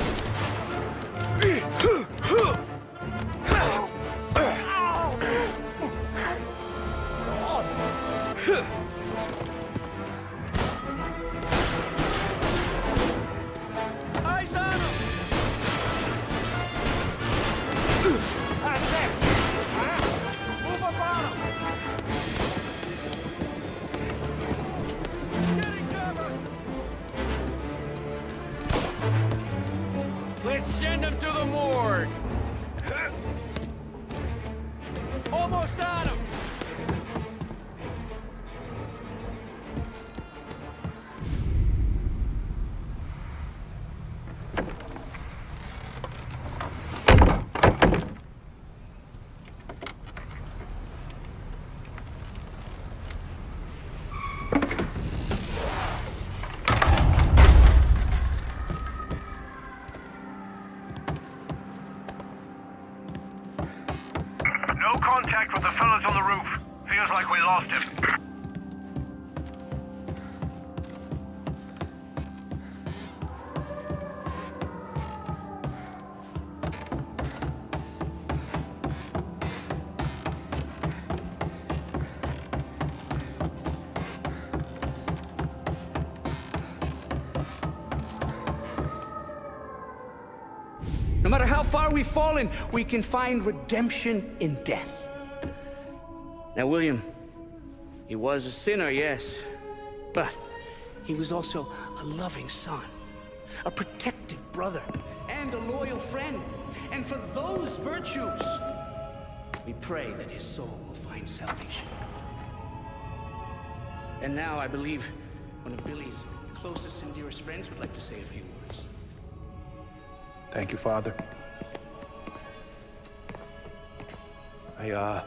H: Eyes on him!
E: That's it!
H: Move up on him! Getting cover! Let's send him to the morgue! Almost on him!
B: No contact with the fellas on the roof. Feels like we lost him.
V: No matter how far we've fallen, we can find redemption in death. Now, William, he was a sinner, yes, but he was also a loving son, a protective brother, and a loyal friend. And for those virtues, we pray that his soul will find salvation. And now I believe one of Billy's closest and dearest friends would like to say a few words.
D: Thank you, Father. I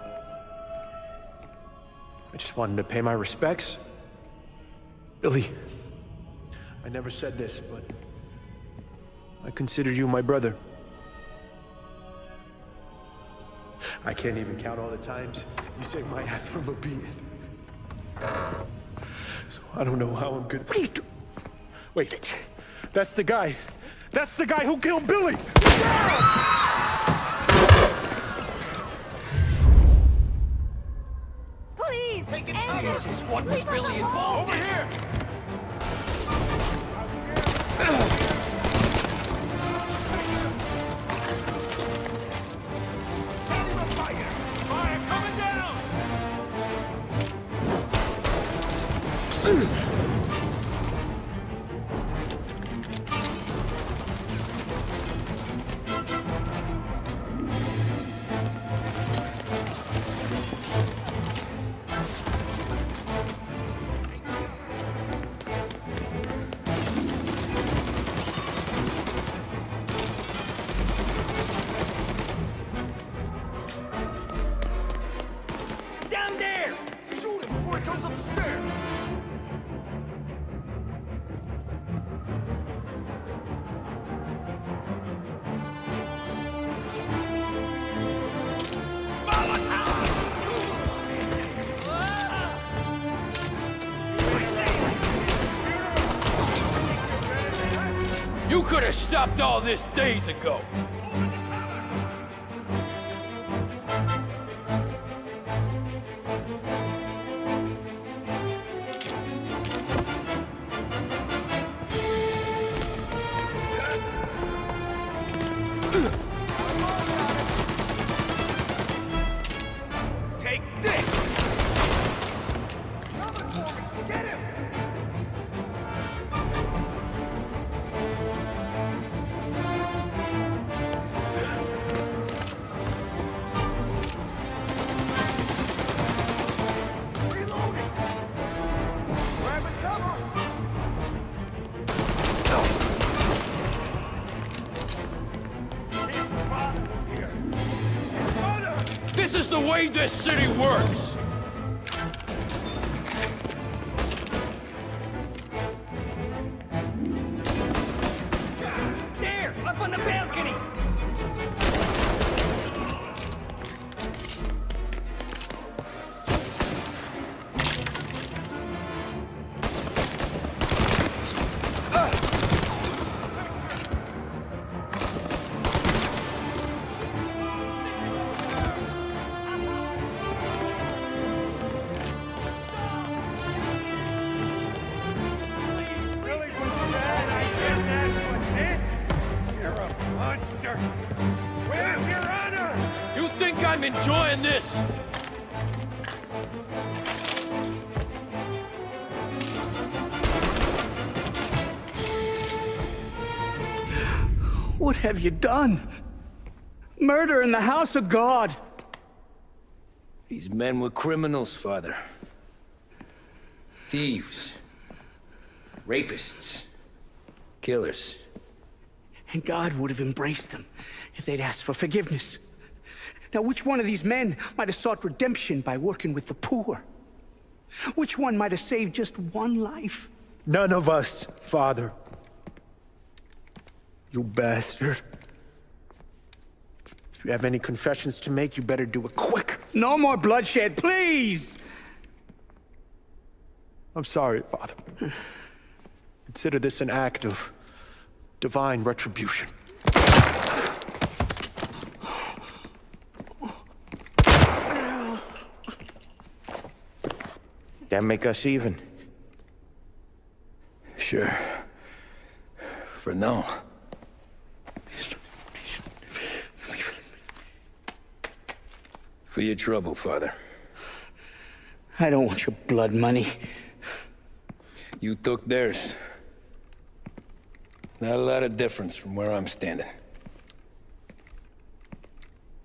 D: just wanted to pay my respects. Billy, I never said this, but I consider you my brother. I can't even count all the times you saved my ass from a beating. So I don't know how I'm good. What are you doing? Wait, that's the guy. That's the guy who killed Billy!
C: Please!
H: Take it Jesus, what was Billy involved in? Over here! Fire coming down!
E: Down there! Shoot him before he comes up the stairs!
H: You could have stopped all this days ago. This is the way this city works!
R: There! Up on the balcony!
H: Where's your honor? You think I'm enjoying this?
V: What have you done? Murder in the house of God!
A: These men were criminals, Father. Thieves. Rapists. Killers.
V: And God would have embraced them if they'd asked for forgiveness. Now, which one of these men might have sought redemption by working with the poor? Which one might have saved just one life?
D: None of us, Father. You bastard. If you have any confessions to make, you better do it quick.
V: No more bloodshed, please!
D: I'm sorry, Father. Consider this an act of divine retribution.
P: That make us even?
A: Sure. For now. For your trouble, Father.
V: I don't want your blood money.
A: You took theirs. Not a lot of difference from where I'm standing.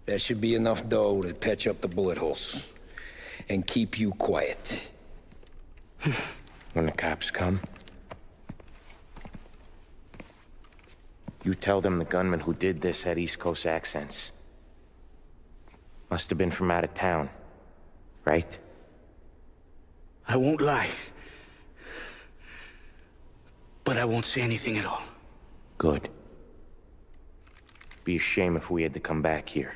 A: That should be enough dough to patch up the bullet holes and keep you quiet.
P: When the cops come, you tell them the gunman who did this had East Coast accents. Must have been from out of town, right?
V: I won't lie. But I won't say anything at all.
P: Good. Be a shame if we had to come back here.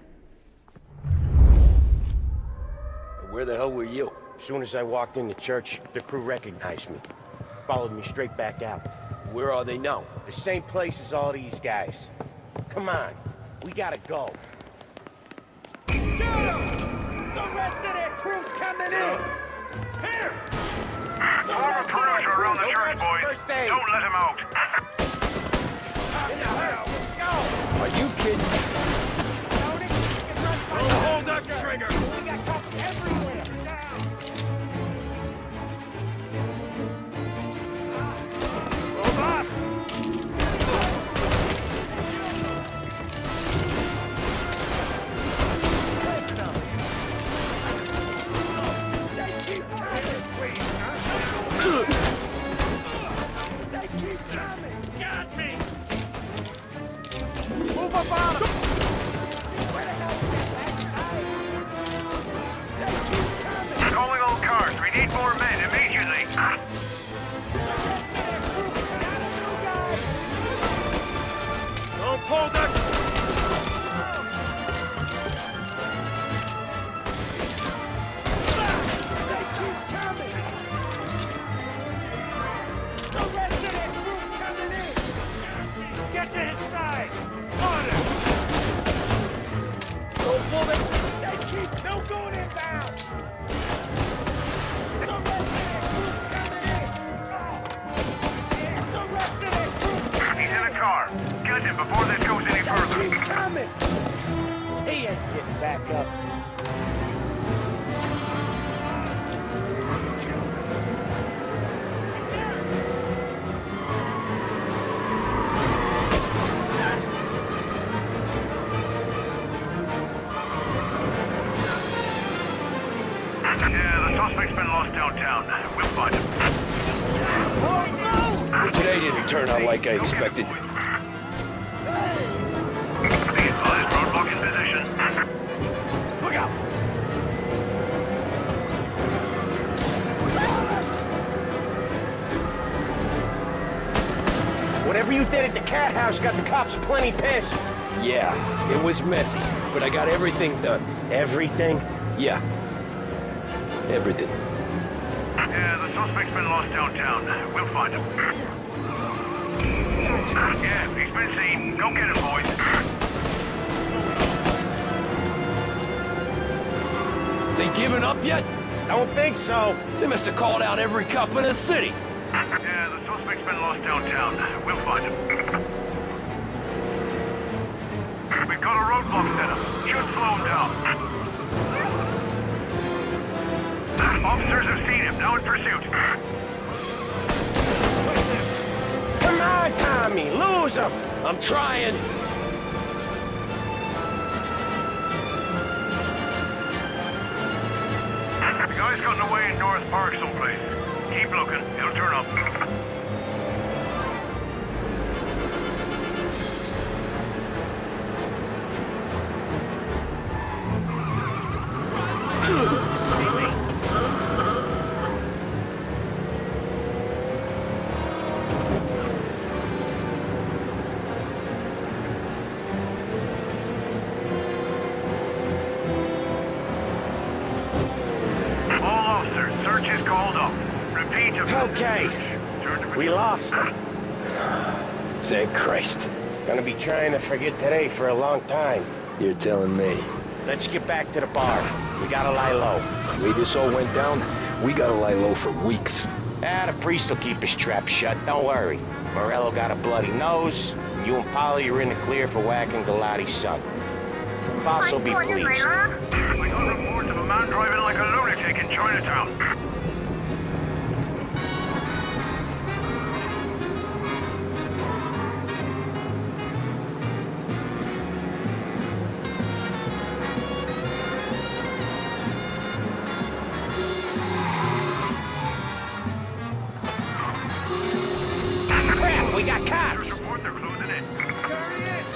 A: Where the hell were you?
J: As soon as I walked into church, the crew recognized me. Followed me straight back out.
A: Where are they now?
J: The same place as all these guys. Come on, we gotta go.
E: Get him! The rest of their crew's coming in! Here!
B: All recruiters are around the church, boys. Don't let him out.
E: In the house, let's go!
A: Are you kidding?
E: Hold that trigger! We got cops everywhere! Move up!
H: Got me!
E: Move up on him!
B: Calling all cars. We need more men immediately.
E: Don't pull that! They keep coming! The rest of their crew's coming in! Get to his side! On him! Don't pull them! They keep no going inbound! The rest of their crew's coming in! The rest of their crew's
B: He's in a car. Get him before this goes any further.
E: keep coming!
J: He ain't getting back up.
B: Yeah, the suspect's been lost downtown. We'll find him.
A: Today didn't turn out like I expected.
B: Roadblock in position.
E: Look out!
J: Whatever you did at the cat house got the cops plenty pissed.
A: Yeah, it was messy, but I got everything done.
J: Everything?
A: Yeah. Everything.
B: Yeah, the suspect's been lost downtown. We'll find him. Yeah, he's been seen. Go get him, boys.
A: They giving up yet?
J: Don't think so.
A: They must have called out every cop in the city.
B: Yeah, the suspect's been lost downtown. We'll find him. We've got a roadblock set up. Should slow him down. Officers have seen him. Now in pursuit.
J: Come on, Tommy. Lose him.
A: I'm trying.
B: The guy's gotten away in North Park someplace. Keep looking. He'll turn up.
J: Okay. We lost him.
A: Thank Christ.
J: Gonna be trying to forget today for a long time.
A: You're telling me.
J: Let's get back to the bar. We gotta lie low.
A: The way this all went down, we gotta lie low for weeks.
J: The priest will keep his trap shut, don't worry. Morello got a bloody nose. You and Polly are in the clear for whacking Galati's son. Boss will be pleased.
B: We got reports of a man driving like a lunatic in Chinatown.
J: We got cops!
B: They're closing in. There he is!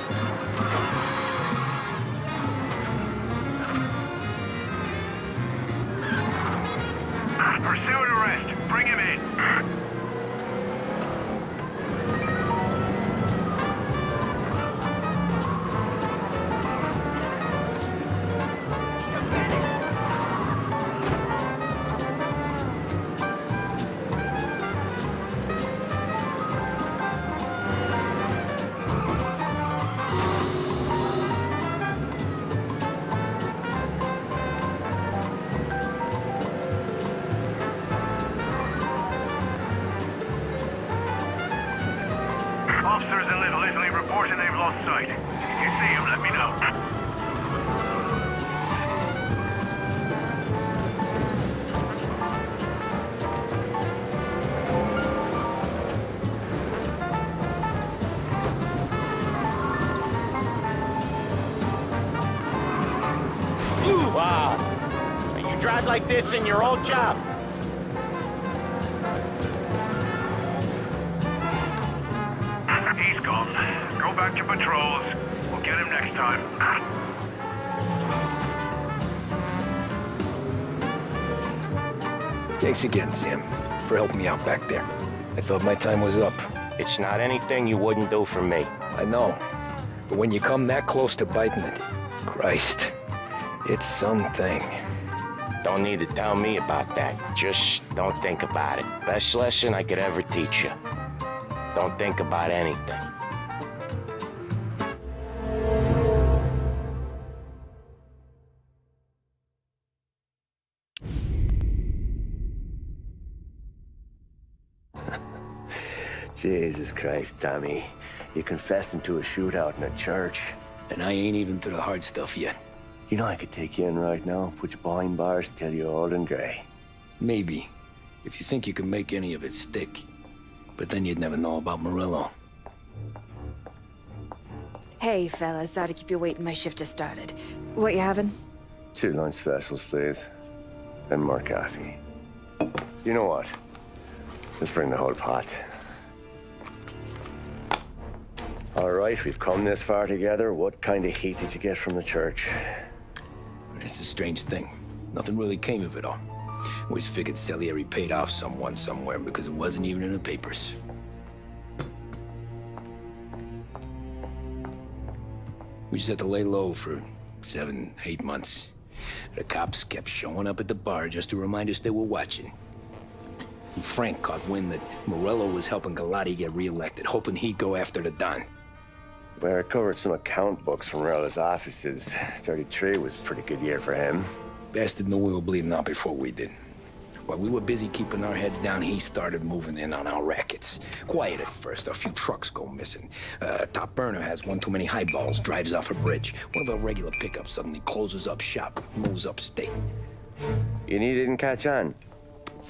B: Pursue and arrest. Bring him in. Officers in Little Italy reporting they've lost sight. If you see him, let me know.
J: Wow. You drive like this in your old job?
B: He's gone. Go back to patrols. We'll get him next time.
A: Thanks again, Sam, for helping me out back there. I thought my time was up.
J: It's not anything you wouldn't do for me.
A: I know. But when you come that close to biting it, Christ, it's something.
J: Don't need to tell me about that. Just don't think about it. Best lesson I could ever teach you. Don't think about anything.
F: Jesus Christ, Tommy. You're confessing to a shootout in a church.
A: And I ain't even to the hard stuff yet.
F: You know I could take you in right now, put you behind bars until you're old and gray.
A: Maybe. If you think you can make any of it stick. But then you'd never know about Morello.
K: Hey, fellas. Sorry to keep you waiting. My shift just started. What you having?
F: 2 lunch specials, please. And more coffee. You know what? Let's bring the whole pot. All right, we've come this far together. What kind of heat did you get from the church?
A: It's a strange thing. Nothing really came of it all. Always figured Salieri paid off someone somewhere because it wasn't even in the papers. We just had to lay low for 7, 8 months. The cops kept showing up at the bar just to remind us they were watching. And Frank caught wind that Morello was helping Galati get reelected, hoping he'd go after the Don.
F: Well, I recovered some account books from Morello's offices. 33 was a pretty good year for him.
A: Bastard knew we were bleeding out before we did. While we were busy keeping our heads down, he started moving in on our rackets. Quiet at first, a few trucks go missing. Top burner has one too many highballs, drives off a bridge. One of our regular pickups suddenly closes up shop, moves upstate.
F: And he didn't catch on?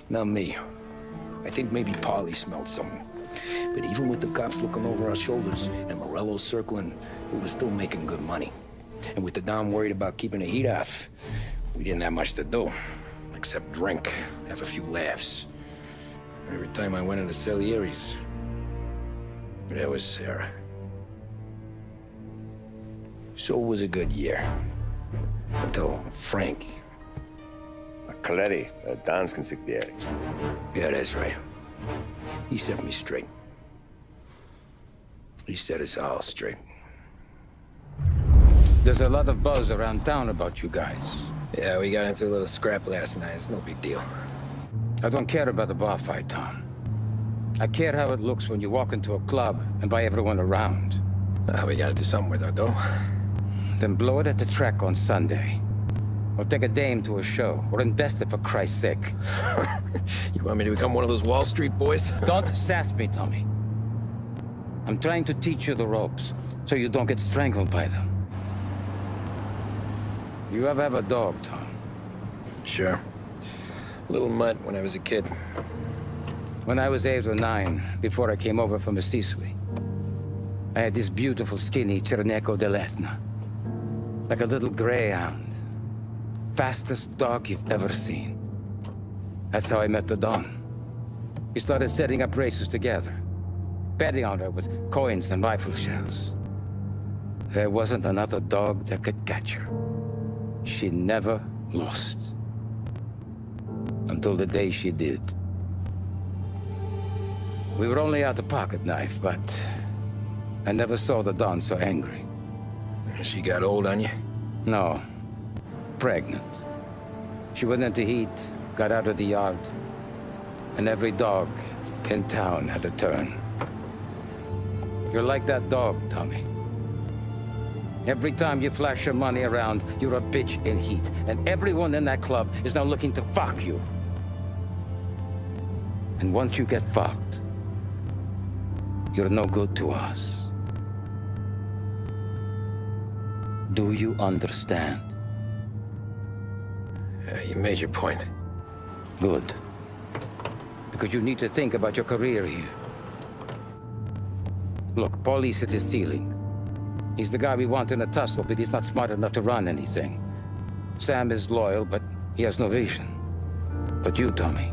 A: Not me. I think maybe Paulie smelled something. But even with the cops looking over our shoulders and Morello circling, we were still making good money. And with the Don worried about keeping the heat off, we didn't have much to do. Except drink, have a few laughs. Every time I went into Salieri's, there was Sarah. So it was a good year. Until Frank.
F: Coletti, Don's consigliere.
A: Yeah, that's right. He set me straight. He set us all straight.
O: There's a lot of buzz around town about you guys.
A: Yeah, we got into a little scrap last night. It's no big deal.
O: I don't care about the bar fight, Tom. I care how it looks when you walk into a club and buy everyone around.
A: We gotta do something with our dough.
O: Then blow it at the track on Sunday. Or take a dame to a show. Or invest it, for Christ's sake.
A: You want me to become one of those Wall Street boys?
O: Don't sass me, Tommy. I'm trying to teach you the ropes, so you don't get strangled by them. You ever have a dog, Tom?
A: Sure. Little mutt when I was a kid.
O: When I was 8 or 9, before I came over from Sicily, I had this beautiful, skinny Cerneco dell'Etna. Like a little greyhound. Fastest dog you've ever seen. That's how I met the Don. We started setting up races together. Betting on her with coins and rifle shells. There wasn't another dog that could catch her. She never lost. Until the day she did. We were only out a pocket knife, but I never saw the Don so angry.
A: She got old on you?
O: No. Pregnant. She went into heat, got out of the yard, and every dog in town had a turn. You're like that dog, Tommy. Every time you flash your money around, you're a bitch in heat. And everyone in that club is now looking to fuck you. And once you get fucked, you're no good to us. Do you understand?
A: You made your point.
O: Good. Because you need to think about your career here. Look, Paulie's at his ceiling. He's the guy we want in a tussle, but he's not smart enough to run anything. Sam is loyal, but he has no vision. But you, Tommy,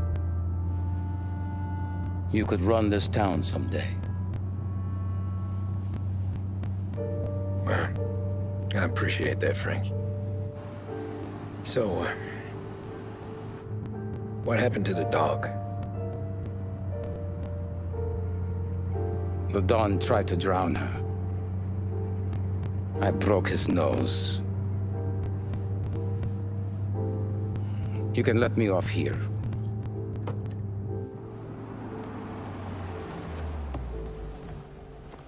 O: you could run this town someday.
A: Well, I appreciate that, Frank. So, what happened to the dog?
O: The Don tried to drown her. I broke his nose. You can let me off here.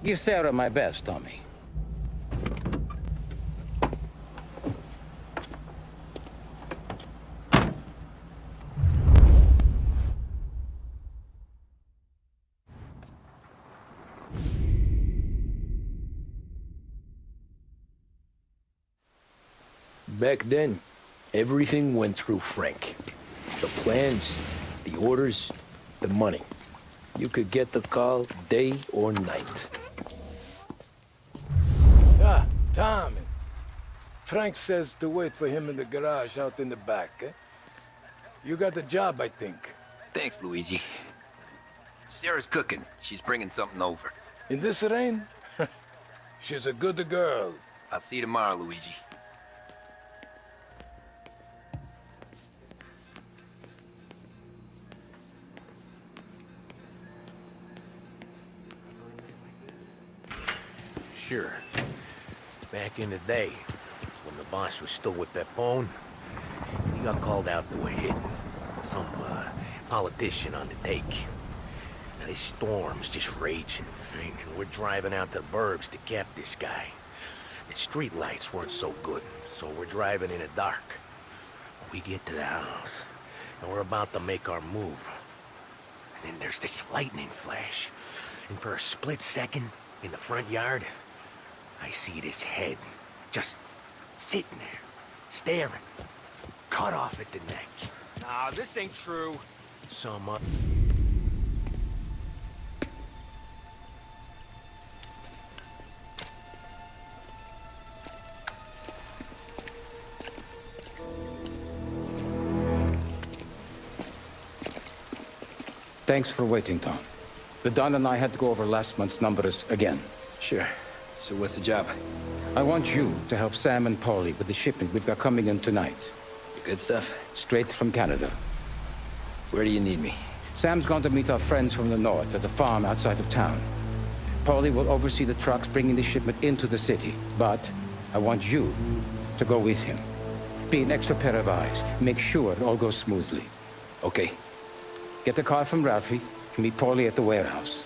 O: Give Sarah my best, Tommy.
A: Back then, everything went through Frank. The plans, the orders, the money. You could get the call day or night.
H: Ah, Tommy. Frank says to wait for him in the garage out in the back, eh? You got the job, I think.
G: Thanks, Luigi. Sarah's cooking. She's bringing something over.
H: In this rain? She's a good girl.
G: I'll see you tomorrow, Luigi.
A: Sure.
N: Back in the day, when the boss was still with Pepone, he got called out to a hit. Some politician on the take. Now this storm's just raging, right? And we're driving out to the burbs to cap this guy. The street lights weren't so good, so we're driving in the dark. We get to the house, and we're about to make our move. And then there's this lightning flash. And for a split second, in the front yard, I see this head, just sitting there, staring, cut off at the neck.
R: Nah, this ain't true.
N: Some up.
O: Thanks for waiting, Tom. The Don and I had to go over last month's numbers again.
A: Sure. So what's the job?
O: I want you to help Sam and Paulie with the shipment we've got coming in tonight.
A: Good stuff?
O: Straight from Canada.
A: Where do you need me?
O: Sam's going to meet our friends from the north at the farm outside of town. Paulie will oversee the trucks bringing the shipment into the city, but I want you to go with him. Be an extra pair of eyes. Make sure it all goes smoothly.
A: Okay.
O: Get the car from Ralphie and meet Paulie at the warehouse.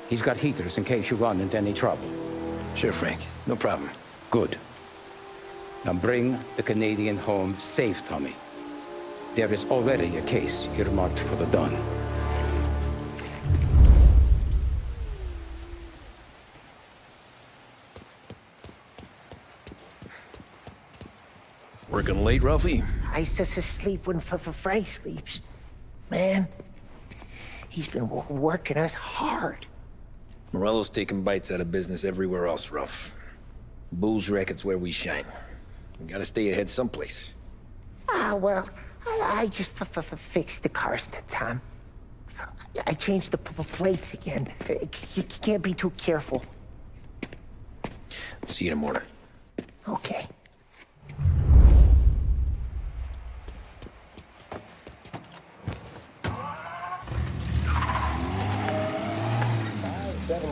O: He's got heaters in case you run into any trouble.
A: Sure, Frank. No problem.
O: Good. Now bring the Canadian home safe, Tommy. There is already a case earmarked for the Don.
A: Working late, Ralphie?
J: I sleep when Frank sleeps. Man, he's been working us hard.
A: Morello's taking bites out of business everywhere else, Ruff. Booze racket's where we shine. We gotta stay ahead someplace.
J: Well, I just fixed the cars, Tom. I changed the plates again. You can't be too careful.
A: See you in the morning.
J: Okay.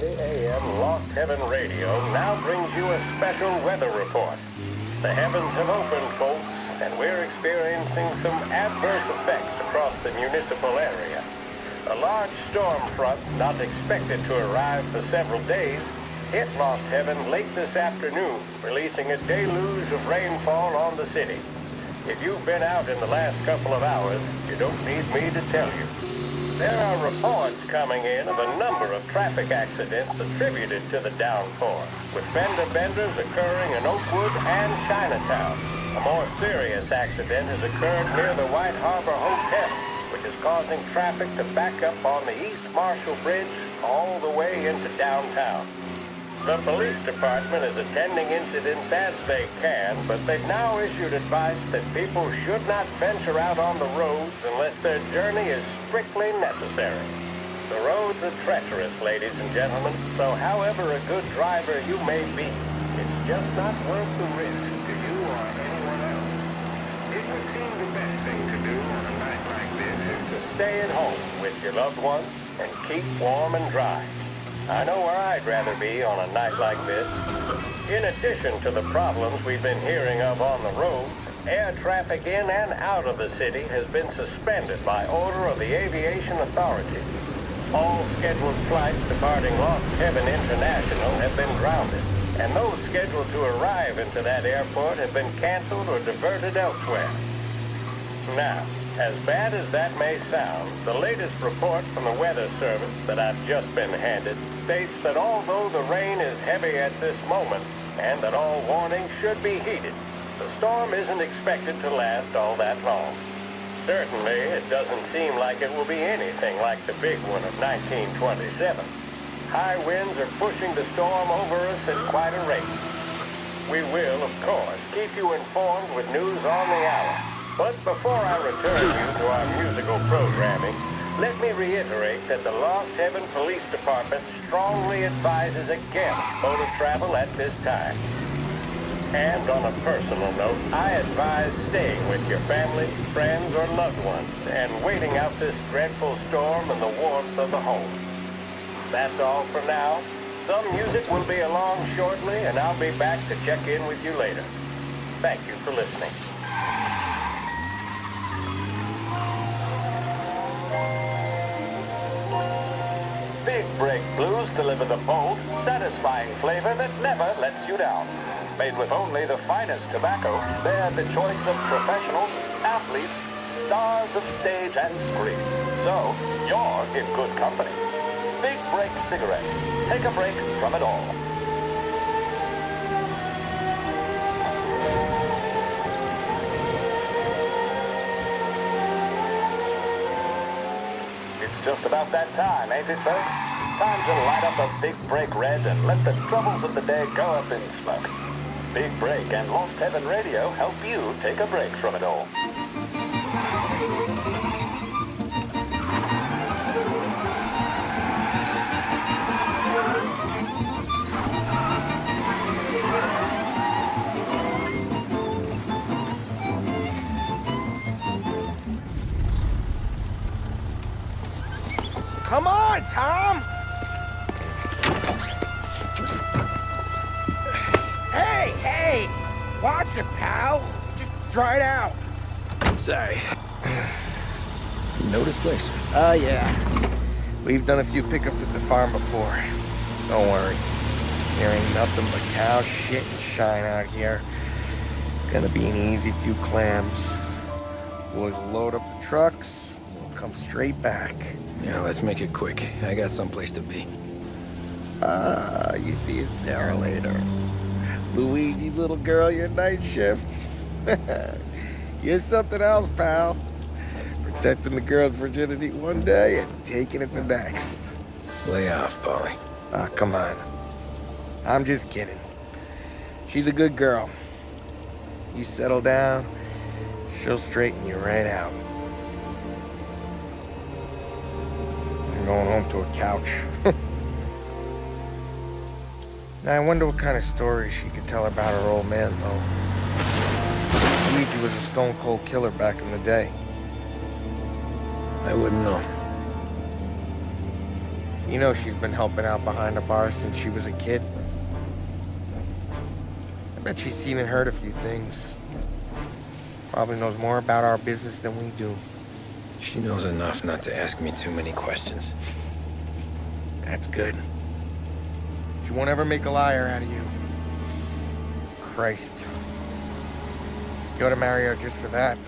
L: AM Lost Heaven Radio now brings you a special weather report. The heavens have opened, folks, and we're experiencing some adverse effects across the municipal area. A large storm front, not expected to arrive for several days, hit Lost Heaven late this afternoon, releasing a deluge of rainfall on the city. If you've been out in the last couple of hours, you don't need me to tell you. There are reports coming in of a number of traffic accidents attributed to the downpour, with fender benders occurring in Oakwood and Chinatown. A more serious accident has occurred near the White Harbor Hotel, which is causing traffic to back up on the East Marshall Bridge all the way into downtown. The police department is attending incidents as they can, but they've now issued advice that people should not venture out on the roads unless their journey is strictly necessary. The roads are treacherous, ladies and gentlemen, so however a good driver you may be, it's just not worth the risk to you or anyone else. It would seem the best thing to do on a night like this is to stay at home with your loved ones and keep warm and dry. I know where I'd rather be on a night like this. In addition to the problems we've been hearing of on the roads, air traffic in and out of the city has been suspended by order of the Aviation Authority. All scheduled flights departing Lost Heaven International have been grounded, and those scheduled to arrive into that airport have been canceled or diverted elsewhere. Now, as bad as that may sound, the latest report from the Weather Service that I've just been handed states that although the rain is heavy at this moment, and that all warnings should be heeded, the storm isn't expected to last all that long. Certainly, it doesn't seem like it will be anything like the big one of 1927. High winds are pushing the storm over us at quite a rate. We will, of course, keep you informed with news on the hour. But before I return you to our musical programming, let me reiterate that the Lost Heaven Police Department strongly advises against motor travel at this time. And on a personal note, I advise staying with your family, friends, or loved ones and waiting out this dreadful storm in the warmth of the home. That's all for now. Some music will be along shortly, and I'll be back to check in with you later. Thank you for listening. Big Break Blues deliver the bold, satisfying flavor that never lets you down. Made with only the finest tobacco, they're the choice of professionals, athletes, stars of stage and screen. So, you're in good company. Big Break cigarettes. Take a break from it all. It's just about that time, ain't it, folks? Time to light up a Big Break Red and let the troubles of the day go up in smoke. Big Break and Lost Heaven Radio help you take a break from it all.
J: Come on, Tom! Hey! Watch it, pal. Just dry it out.
A: Sorry. You know this place?
J: Yeah. We've done a few pickups at the farm before. Don't worry. There ain't nothing but cow shit and shine out here. It's gonna be an easy few clams. Boys will load up the trucks, and we'll come straight back.
A: Yeah, let's make it quick. I got someplace to be.
J: You see it, Sarah, later. Luigi's little girl, your night shift. You're something else, pal. Protecting the girl's virginity one day and taking it the next.
A: Lay off, Polly.
J: Come on. I'm just kidding. She's a good girl. You settle down, she'll straighten you right out. I'm going home to a couch. Now, I wonder what kind of stories she could tell about her old man, though. Luigi was a stone-cold killer back in the day.
A: I wouldn't know.
J: You know she's been helping out behind the bar since she was a kid. I bet she's seen and heard a few things. Probably knows more about our business than we do.
A: She knows enough not to ask me too many questions.
J: That's good. She won't ever make a liar out of you. Christ. You ought to marry her just for that.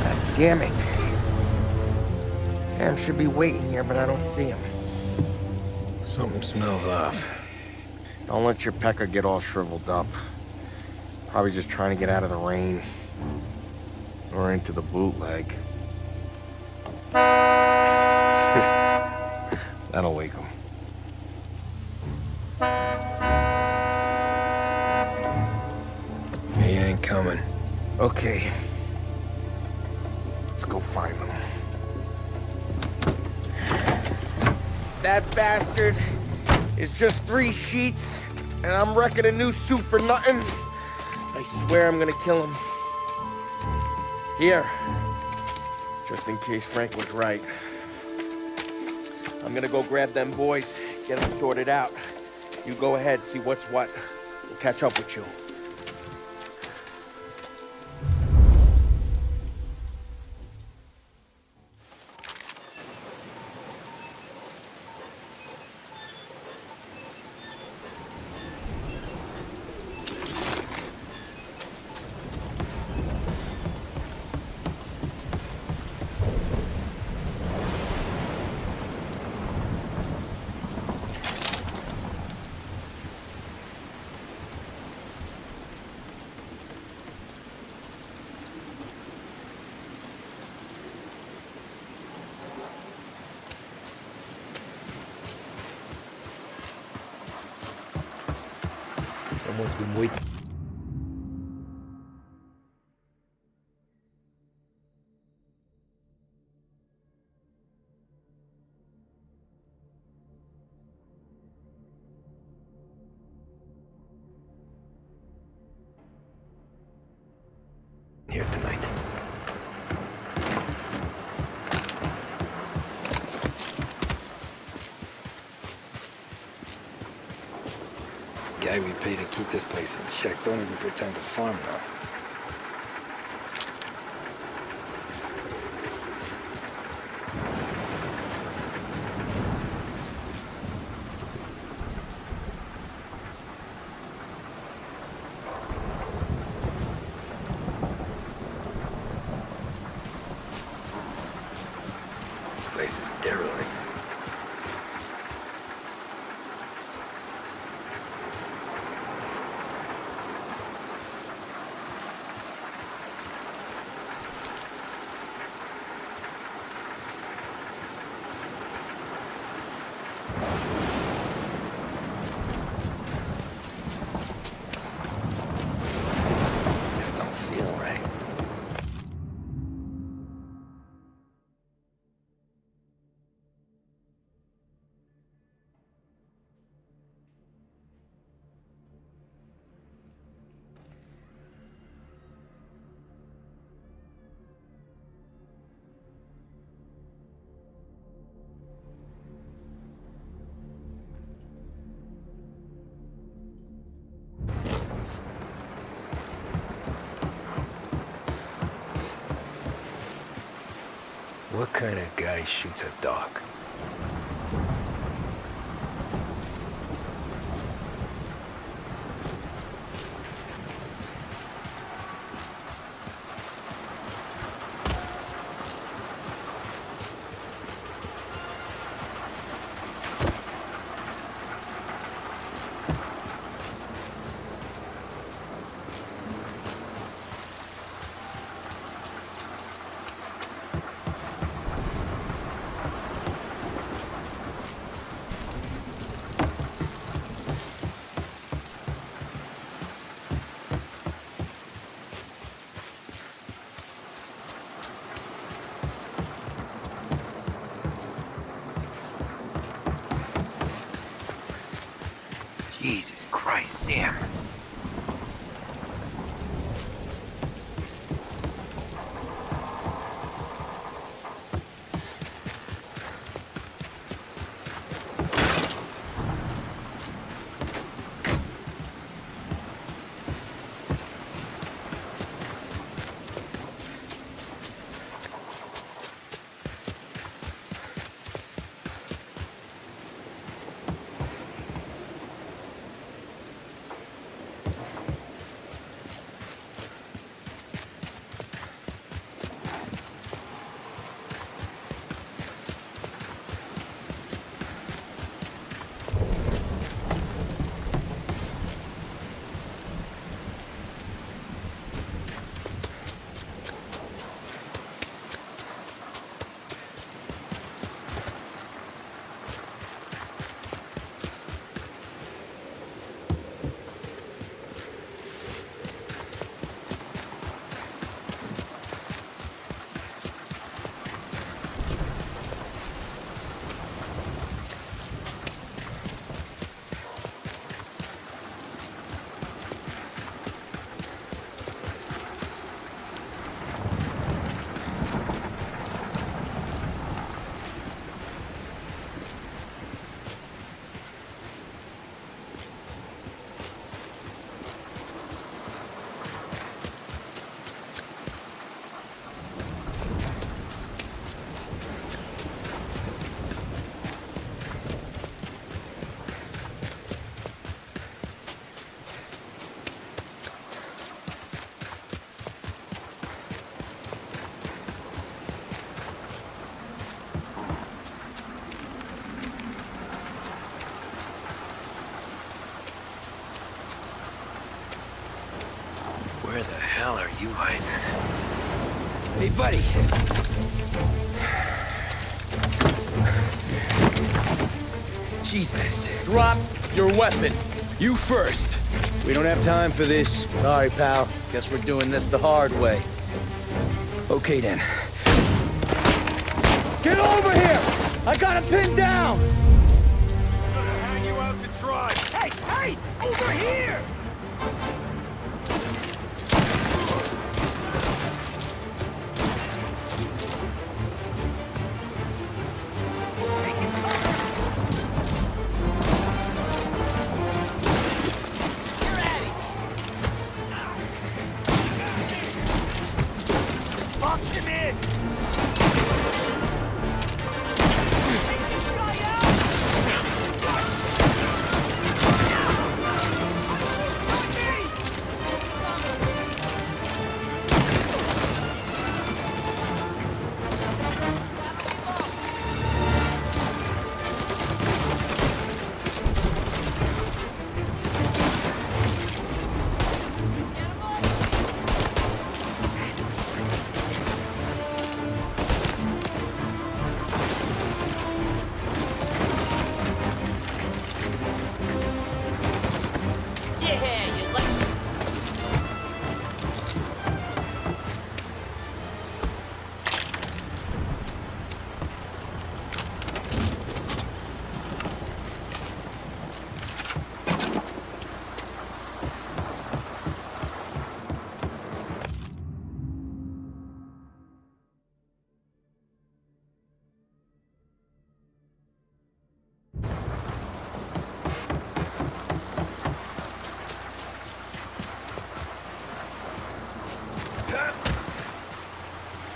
J: God damn it. Sam should be waiting here, but I don't see him.
A: Something smells off.
J: Don't let your pecker get all shriveled up. Probably just trying to get out of the rain. Or into the bootleg. That'll wake him.
A: He ain't coming.
J: Okay. Let's go find him. That bastard is just 3 sheets, and I'm wrecking a new suit for nothing. I swear I'm gonna kill him. Here. Just in case Frank was right. I'm gonna go grab them boys, get them sorted out. You go ahead, see what's what. We'll catch up with you.
A: Someone's been waiting. Here tonight. pay to keep this place in check. Don't even pretend to farm now. Place is derelict. This don't feel right. What kind of guy shoots a dog? Jesus Christ, Sam. Where the hell are you hiding? Hey, buddy. Jesus.
J: Drop your weapon.
A: You first.
J: We don't have time for this. Sorry, pal. Guess we're doing this the hard way.
A: Okay, then.
J: Get over here! I got him pinned down!
E: I'm gonna hang you out to dry. Hey, hey! Over here!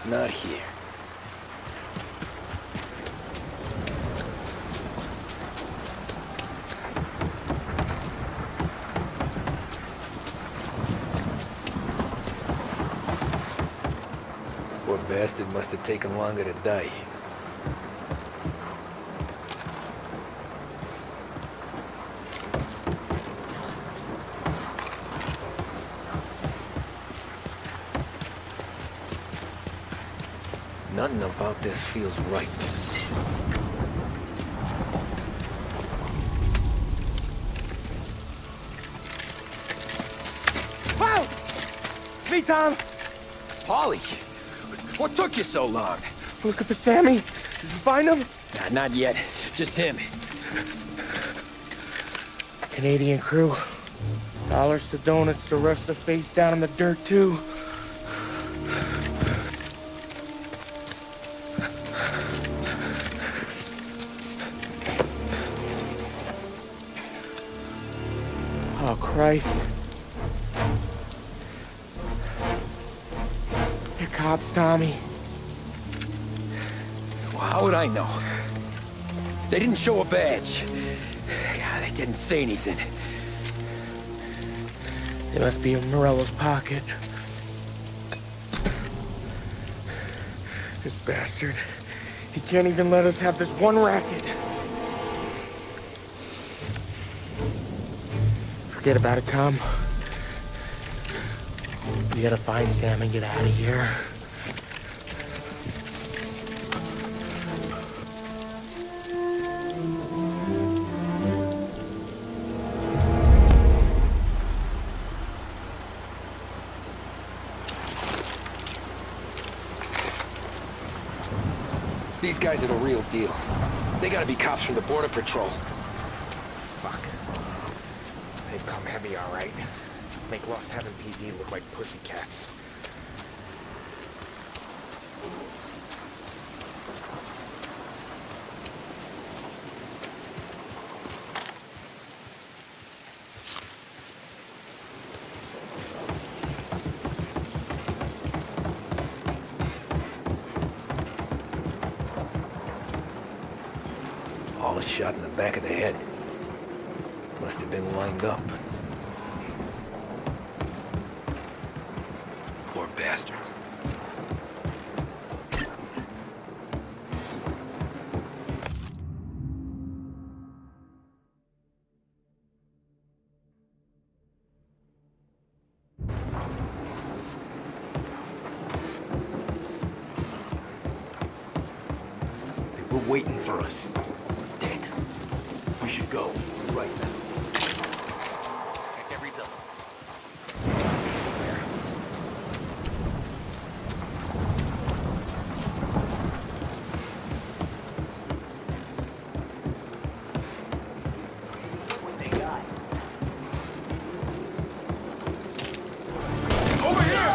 A: Not here. Poor bastard must have taken longer to die. Nothing about this feels right.
J: Wow! It's me, Tom.
A: Paulie, what took you so long?
J: Looking for Sammy. Did you find him?
A: Nah, not yet. Just him.
J: Canadian crew. Dollars to donuts, the rest are face down in the dirt, too. Oh, Christ. They're cops, Tommy.
A: Well, how would I know? They didn't show a badge. God, they didn't say anything.
J: They must be in Morello's pocket. This bastard. He can't even let us have this one racket. Forget about it, Tom. We gotta find Sam and get out of here.
A: These guys are the real deal. They gotta be cops from the Border Patrol.
I: Fuck. They've come heavy, all right. Make Lost Heaven PD look like pussycats.
A: All a shot in the back of the head. Must have been lined up. Poor bastards.
N: They were waiting for us. Dead. We should go right now. Check every building. What they got?
E: Over here!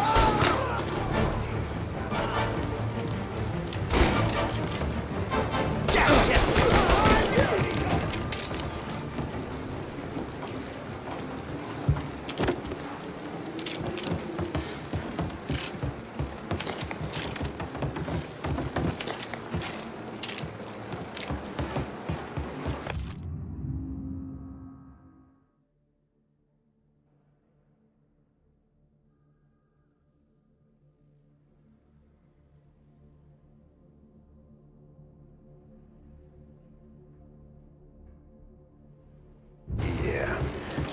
A: Yeah,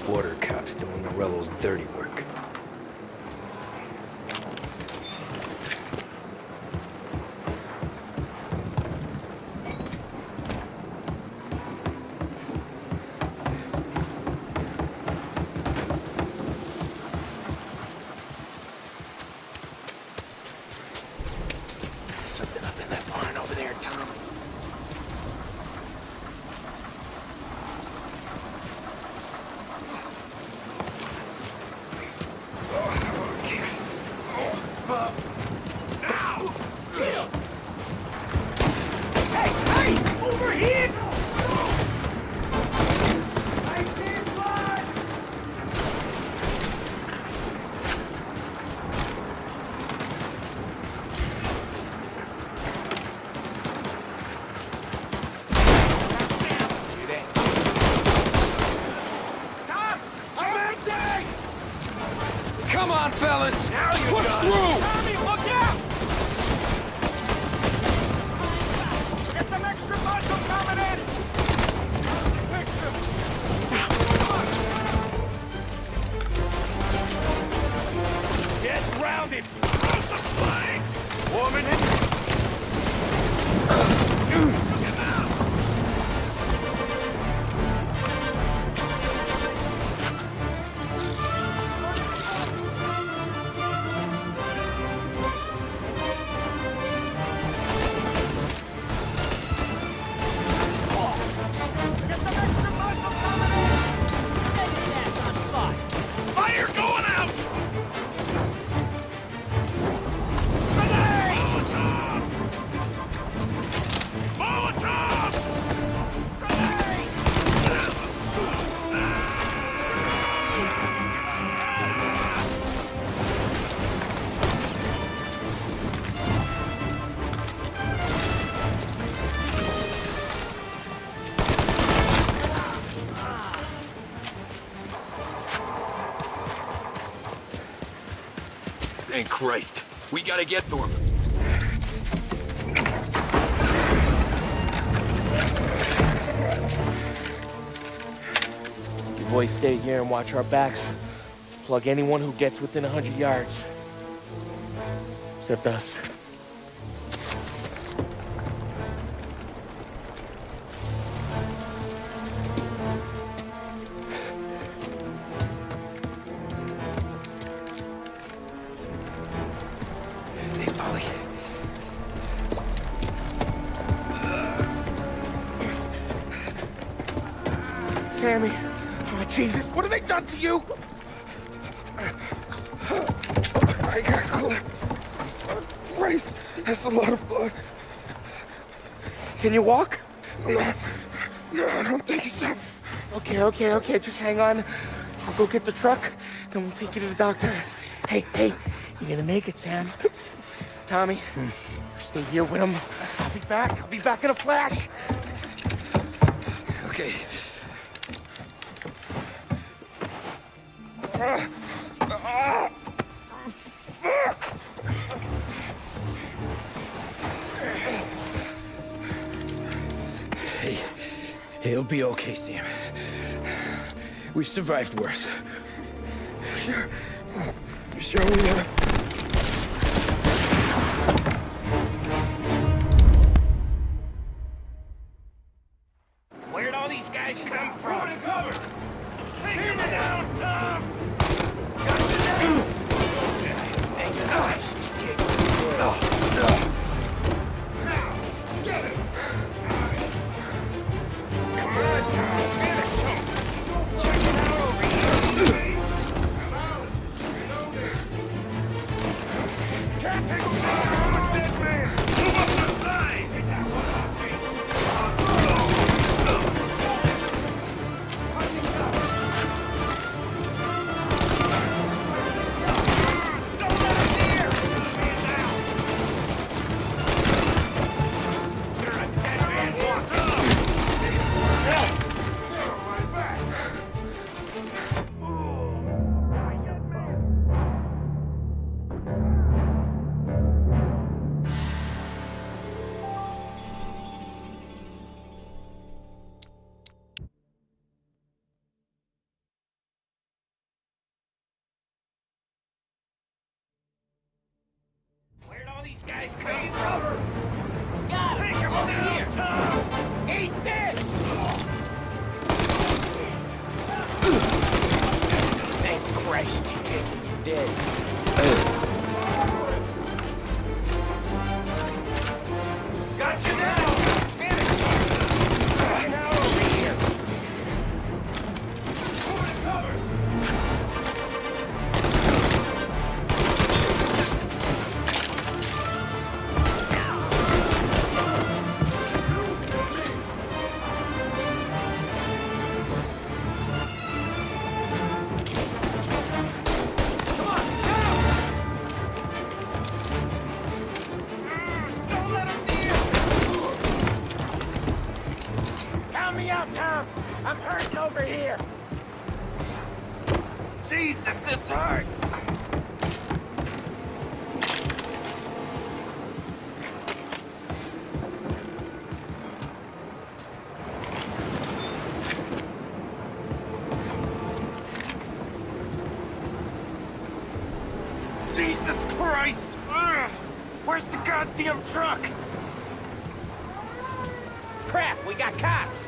A: border cops doing Morello's dirty work.
N: Something up in that barn over there, Tom.
E: Over here! I see blood!
A: Come on, fellas! Push through!
E: Tommy, look out! Get some extra muscle coming in! Fix him! Get grounded! Throw some flags! Woman in! Fire going out! Grenade! Molotov! Molotov! Grenade!
A: Thank Christ. We gotta get to him.
J: You boys stay here and watch our backs. Plug anyone who gets within 100 yards. Except us.
A: Hey, Polly.
J: Sammy. Oh, Jesus. What have they done to you? I got clipped. Christ. That's a lot of blood. Can you walk?
D: No, I don't think so.
J: Okay. Just hang on. I'll go get the truck, then we'll take you to the doctor. Hey, you're gonna make it, Sam. Tommy, you stay here with him. I'll be back in a flash.
A: Okay.
D: Fuck!
A: Hey, he'll be okay, Sam. We've survived worse.
D: Sure we have.
E: Where'd all these guys come from? Cover! Take him down, Tom! Gotcha now! Thank Christ. Now, get him! Come on, Tom, finish him! Check it out over here! Can't take him down! I'm a dead man! Move up the side! Where'd all these guys come from? God, take him down here! Tom! Eat this! Thank Christ you did when you did. Got you now! Finish him! Get out over here! Cover! Me out, Tom! I'm hurting over here! Jesus, this hurts! Jesus Christ! Ugh. Where's the goddamn truck?
R: Crap, we got cops.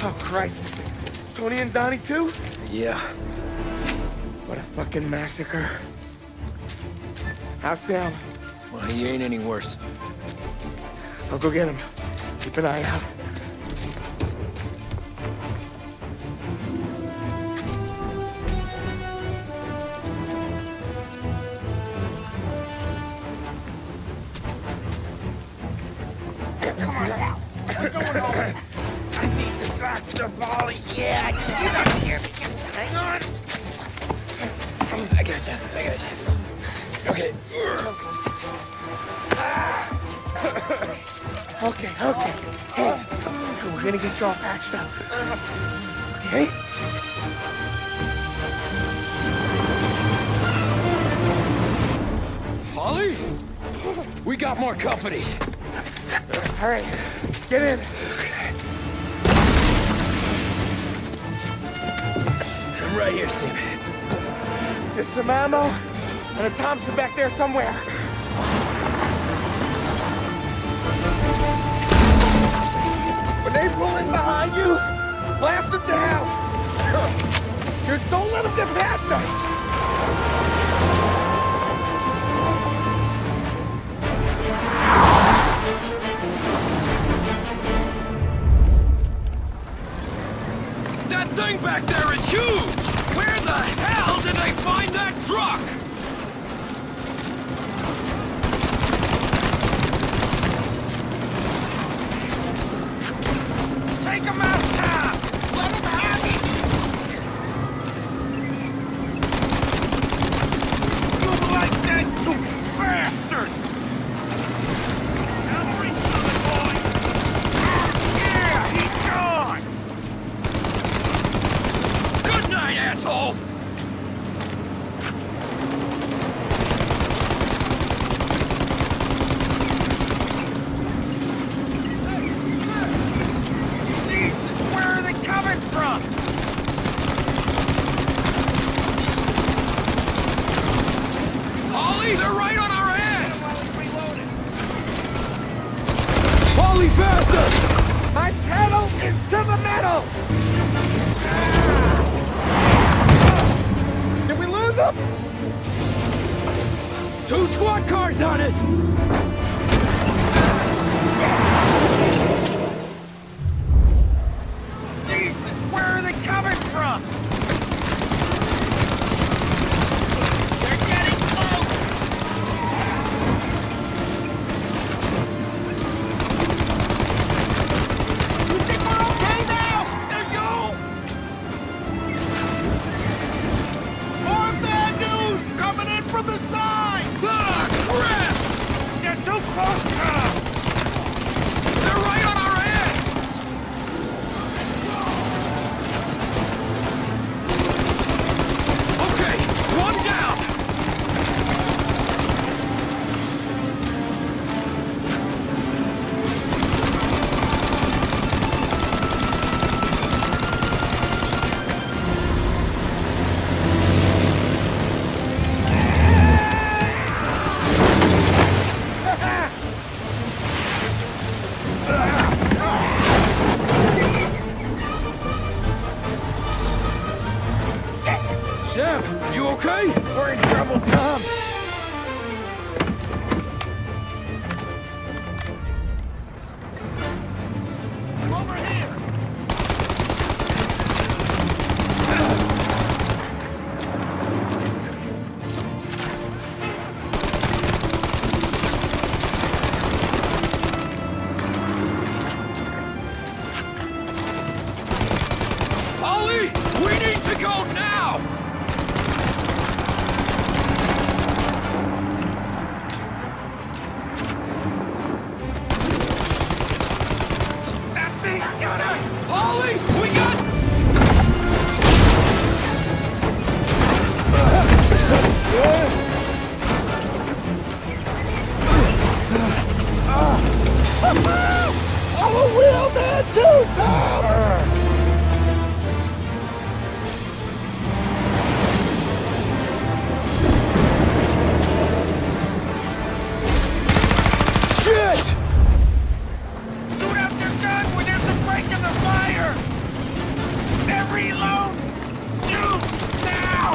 J: Oh, Christ. Tony and Donnie, too?
A: Yeah.
J: What a fucking massacre. How's Sam?
A: Well, he ain't any worse.
J: I'll go get him. Keep an eye out.
E: Come on now. We're going home. I need the doctor, Molly. Yeah, I can see that here. Just hang on.
A: I gotcha. Okay.
J: Okay. Hey, we're gonna get you all patched up. Okay?
A: Polly? We got more company.
J: All right, get in.
A: I'm right here, Sam.
J: There's some ammo and a Thompson back there somewhere. When they pull in behind you, blast them to hell. Just don't let them get past us.
A: That thing back there is huge! Where the hell did they find that truck?
E: Take him out, Tom! Let him have it! You like that, you bastards! Cavalry's coming, boys! Yeah, he's gone!
A: Good night, asshole!
E: Jesus, where are they coming from?
A: Polly, they're right on our ass! Polly, faster!
J: My pedal is to the metal! Did we lose them?
A: 2 squad cars on us!
E: Jesus, where are they coming from? They're getting close! You think we're okay now? There you go! More bad news coming in from the side!
A: Ah, crap!
E: They're too
A: Sam, you okay?
D: We're in trouble, Tom.
E: Over here!
A: Ollie, we need to go now!
E: That thing's gonna...
A: Ollie, we got...
E: I'm a real man too, Tom!
A: Shit!
E: Shoot out your gun when there's a break in the fire! Then reload! Shoot! Now!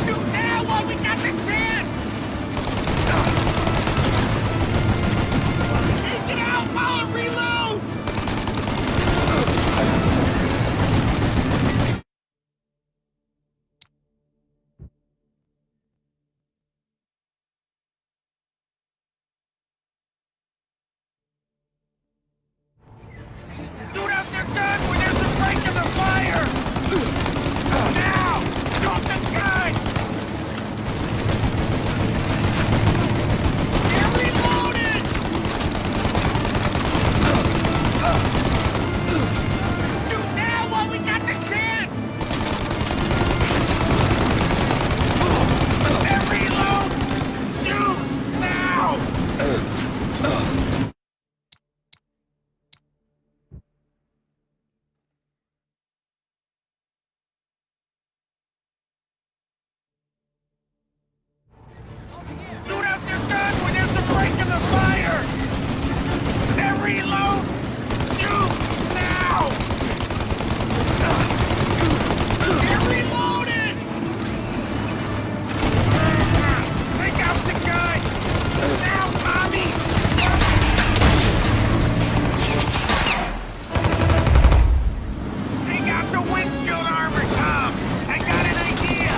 E: Shoot now while we got the chance! Take it out while it reloads! Shoot out your gun when there's a break in the fire! Now! Shoot the gun! They're reloaded! Shoot now while we got the chance! Then reload! Shoot now! Shoot out your gun when there's a break in the fire! Then reload! Shoot! Now! They're reloaded! Take out the gun! Now, Tommy! Take out the windshield armor, Tom! I got an idea!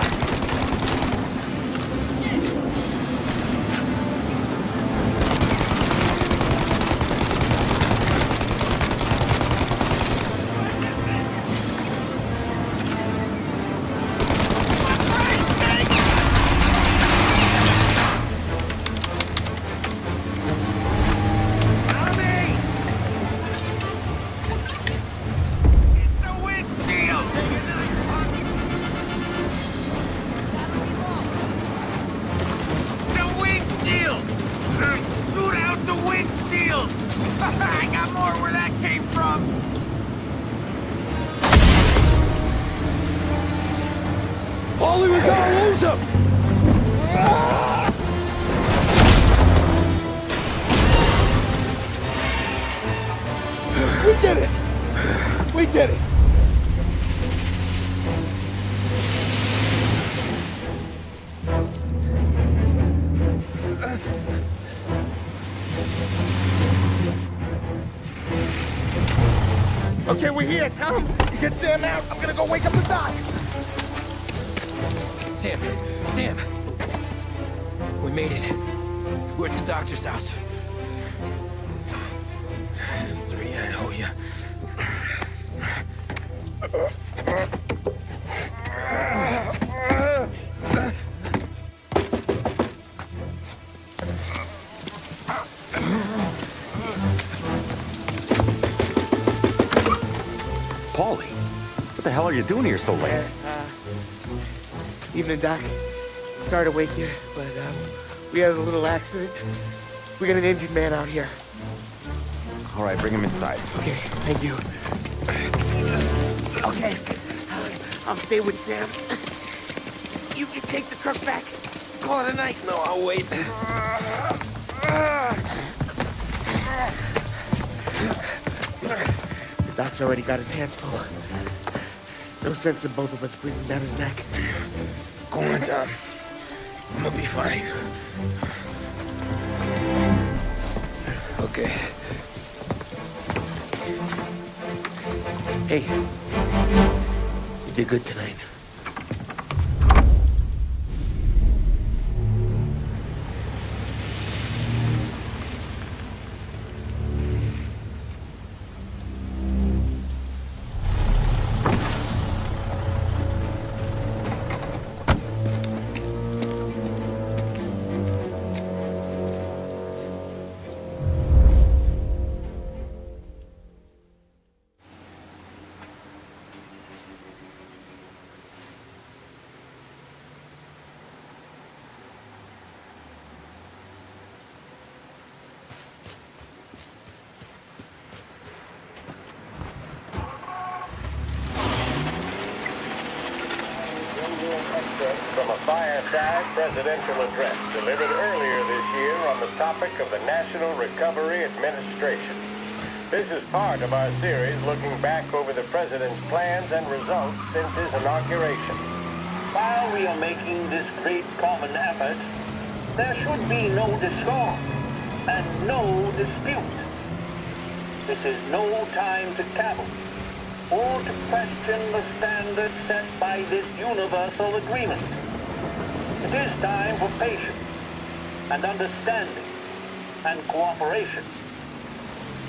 E: I got more where that came from!
A: Ollie, we gotta lose him!
E: We did it! We did it!
J: Okay, we're here, Tom. You get Sam out. I'm gonna go wake up the doc.
A: Sam, we made it. We're at the doctor's house.
J: 3, I owe you.
F: Paulie, what the hell are you doing here so late?
J: Evening, Doc. Sorry to wake you, but we had a little accident. We got an injured man out here.
F: All right, bring him inside.
J: Okay, thank you. Okay, I'll stay with Sam. You can take the truck back. Call it a night.
A: No, I'll wait.
J: The doc's already got his hands full. No sense of both of us breathing down his neck. Go on, Tom. I'm gonna be fine.
A: Okay.
J: Hey, you did good tonight.
L: From a fireside presidential address delivered earlier this year on the topic of the National Recovery Administration. This is part of our series looking back over the president's plans and results since his inauguration. While we are making this great common effort, there should be no discord and no dispute. This is no time to cavil or to question the standards set by this universal agreement. It is time for patience and understanding and cooperation.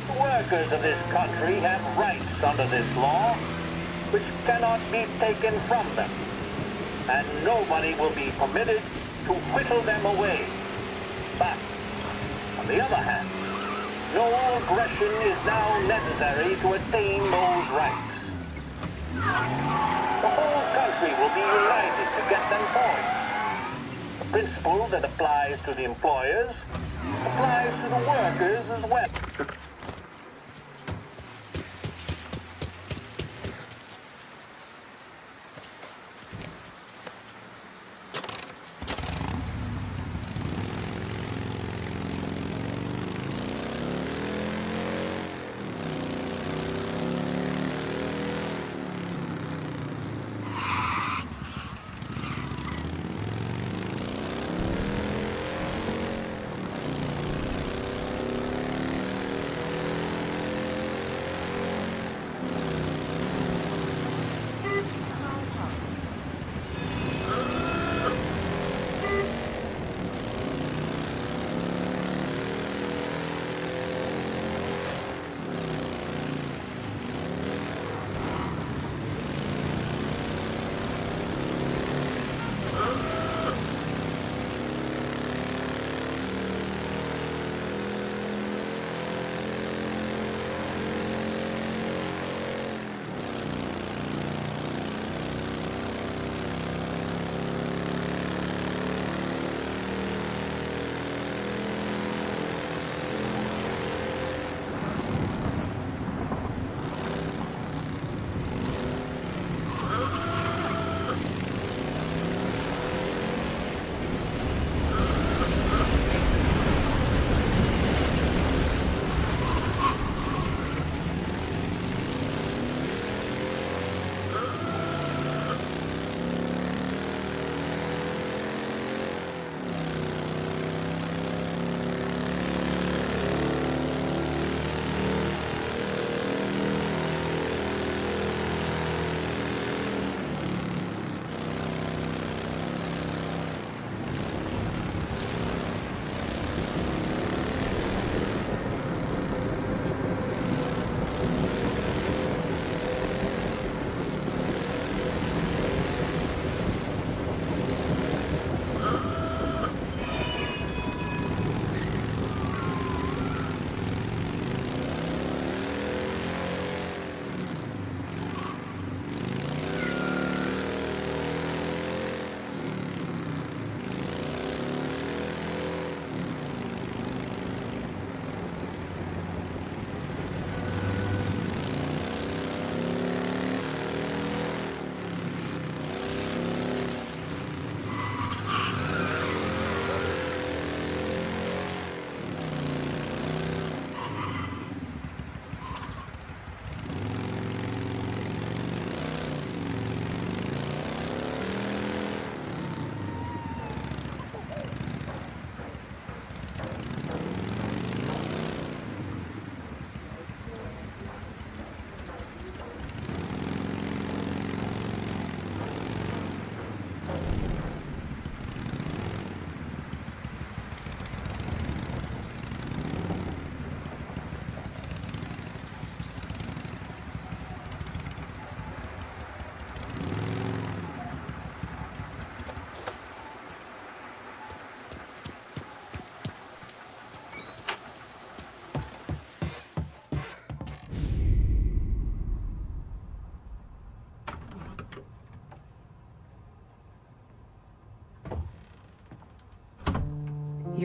L: The workers of this country have rights under this law which cannot be taken from them, and nobody will be permitted to whittle them away. But, on the other hand, no aggression is now necessary to attain those rights. The whole country will be united to get them going. The principle that applies to the employers applies to the workers as well.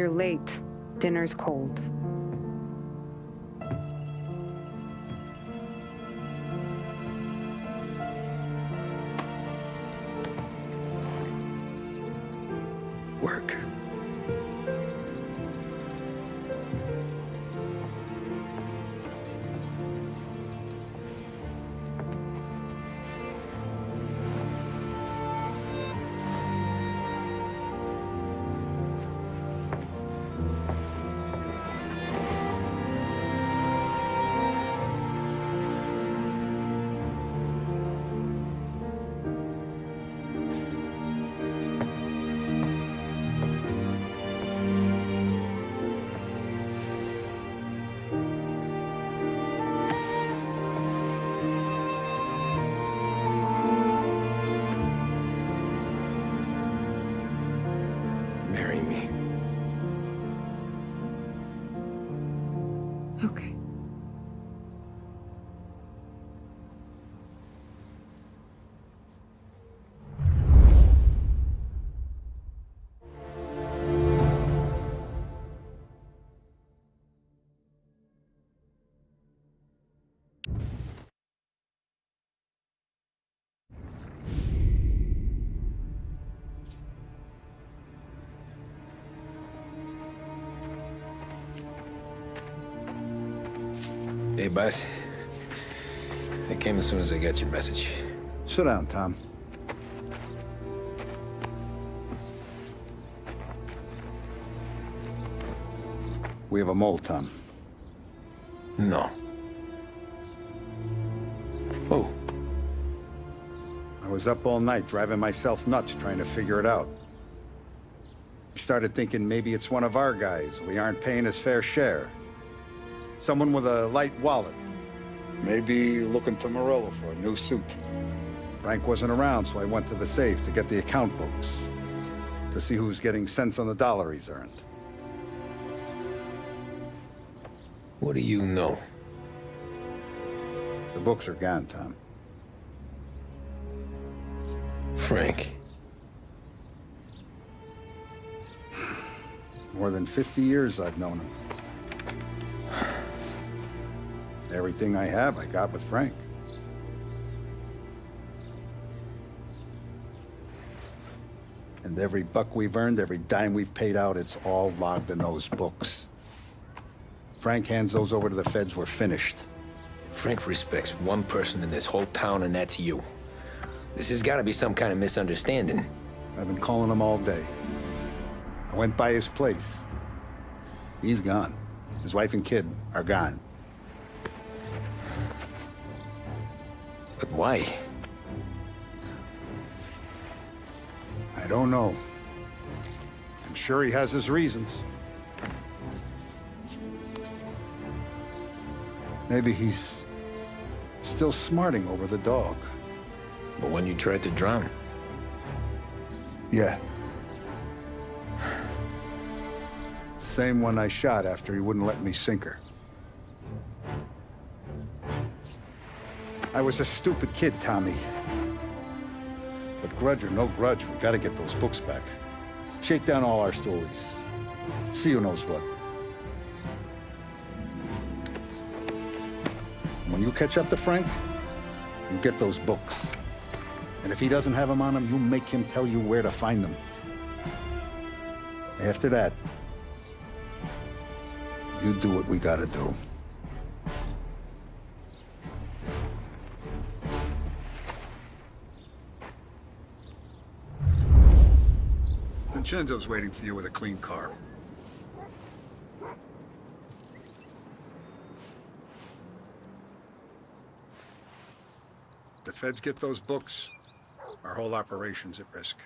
Q: You're late. Dinner's cold.
A: Work. Marry me.
Q: Okay.
A: Hey, boss. I came as soon as I got your message.
S: Sit down, Tom. We have a mole, Tom.
A: No. Oh.
S: I was up all night driving myself nuts trying to figure it out. I started thinking maybe it's one of our guys. We aren't paying his fair share. Someone with a light wallet. Maybe looking to Morello for a new suit. Frank wasn't around, so I went to the safe to get the account books. To see who's getting cents on the dollar he's earned.
A: What do you know?
S: The books are gone, Tom.
A: Frank.
S: More than 50 years I've known him. Everything I have, I got with Frank. And every buck we've earned, every dime we've paid out, it's all logged in those books. Frank hands those over to the feds, we're finished.
A: Frank respects one person in this whole town, and that's you. This has got to be some kind of misunderstanding.
S: I've been calling him all day. I went by his place. He's gone. His wife and kid are gone.
A: But why?
S: I don't know. I'm sure he has his reasons. Maybe he's still smarting over the dog.
A: The one you tried to drown?
S: Yeah. Same one I shot after he wouldn't let me sink her. I was a stupid kid, Tommy. But grudge or no grudge, we gotta get those books back. Shake down all our stories. See who knows what. When you catch up to Frank, you get those books. And if he doesn't have them on him, you make him tell you where to find them. After that, you do what we gotta do. Vincenzo's waiting for you with a clean car. If the feds get those books, our whole operation's at risk.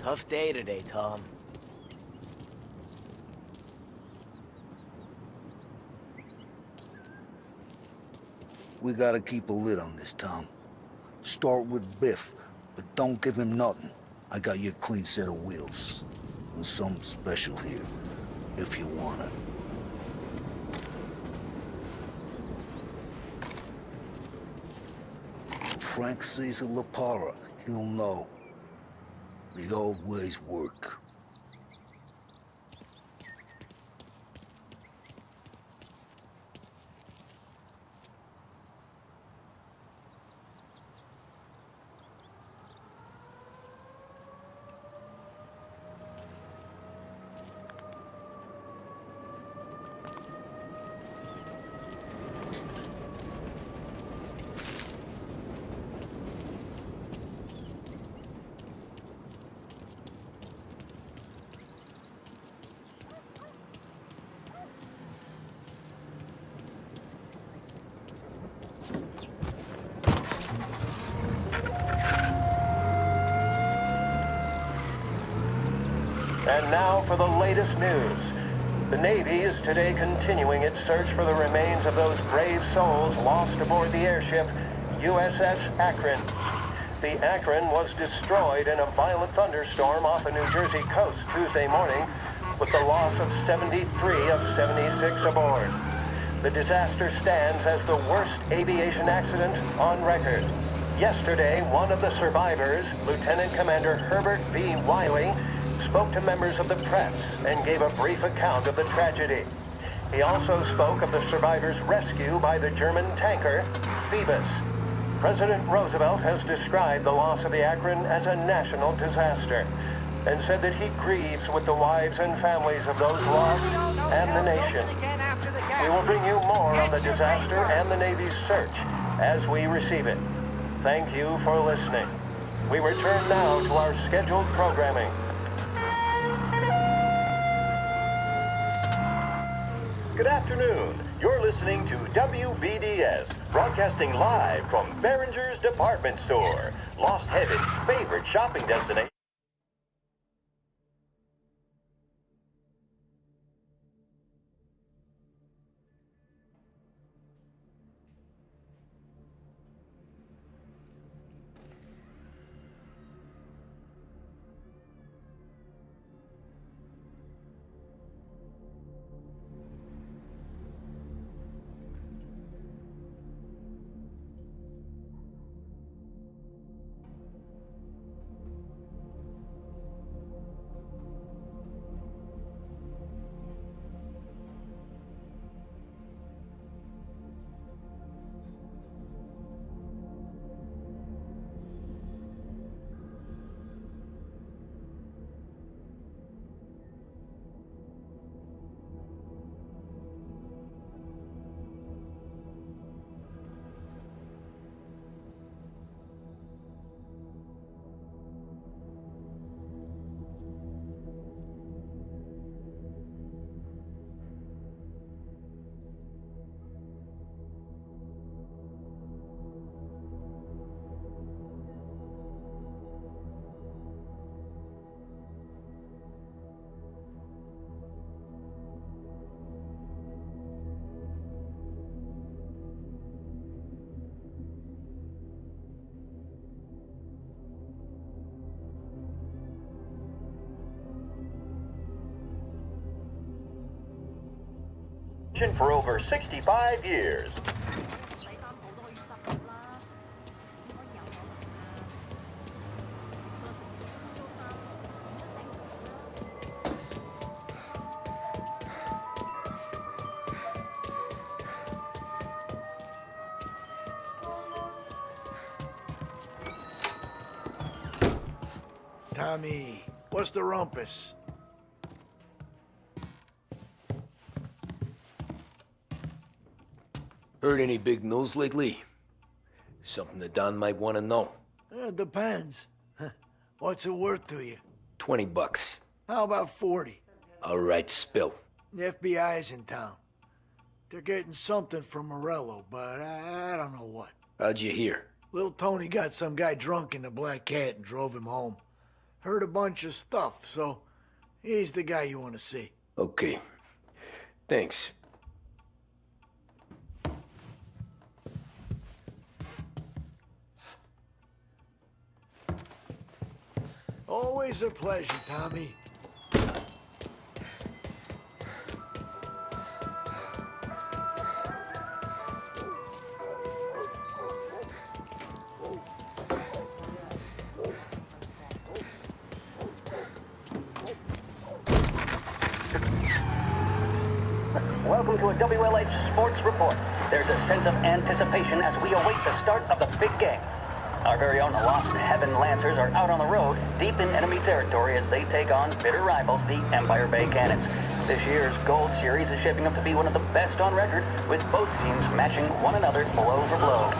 R: Tough day today, Tom.
M: We gotta keep a lid on this town. Start with Biff, but don't give him nothing. I got you a clean set of wheels. And something special here, if you want it. Frank sees a La Parra, he'll know. The old ways work.
L: And now for the latest news. The Navy is today continuing its search for the remains of those brave souls lost aboard the airship USS Akron. The Akron was destroyed in a violent thunderstorm off the New Jersey coast Tuesday morning, with the loss of 73 of 76 aboard. The disaster stands as the worst aviation accident on record. Yesterday, one of the survivors, Lieutenant Commander Herbert B. Wiley, spoke to members of the press and gave a brief account of the tragedy. He also spoke of the survivors' rescue by the German tanker, Phoebus. President Roosevelt has described the loss of the Akron as a national disaster and said that he grieves with the wives and families of those lost and the nation. We will bring you more on the disaster and the Navy's search as we receive it. Thank you for listening. We return now to our scheduled programming.
T: Good afternoon. You're listening to WBDS, broadcasting live from Behringer's Department Store, Lost Heaven's favorite shopping destination. For over 65 years.
H: Tommy, what's the rumpus?
A: Heard any big news lately? Something that Don might want to know.
H: It depends. What's it worth to you?
A: $20.
H: How about 40?
A: All right, spill.
H: The FBI's in town. They're getting something from Morello, but I don't know what.
A: How'd you hear?
H: Little Tony got some guy drunk in the Black Cat and drove him home.
E: Heard a bunch of stuff, so he's the guy you want to see.
A: Okay. Thanks.
E: Always a pleasure, Tommy.
L: Welcome to a WLH Sports Report. There's a sense of anticipation as we await the start of the big game. Our very own Lost Heaven Lancers are out on the road, deep in enemy territory as they take on bitter rivals, the Empire Bay Cannons. This year's Gold Series is shaping up to be one of the best on record, with both teams matching one another blow for blow.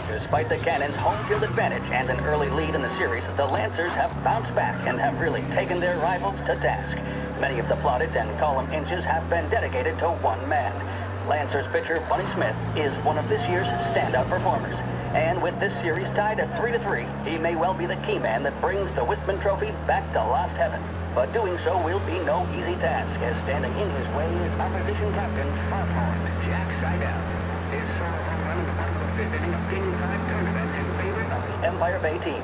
L: Despite the Cannons' home field advantage and an early lead in the series, the Lancers have bounced back and have really taken their rivals to task. Many of the plaudits and column inches have been dedicated to one man. Lancers pitcher Bunny Smith is one of this year's standout performers. And with this series tied at 3-3, he may well be the key man that brings the Wistman Trophy back to Lost Heaven. But doing so will be no easy task, as standing in his way is opposition captain Farphorn Jack Seidel. His solo home run in the bottom of the fifth inning of Game 5 tournament in favor of the Empire Bay team.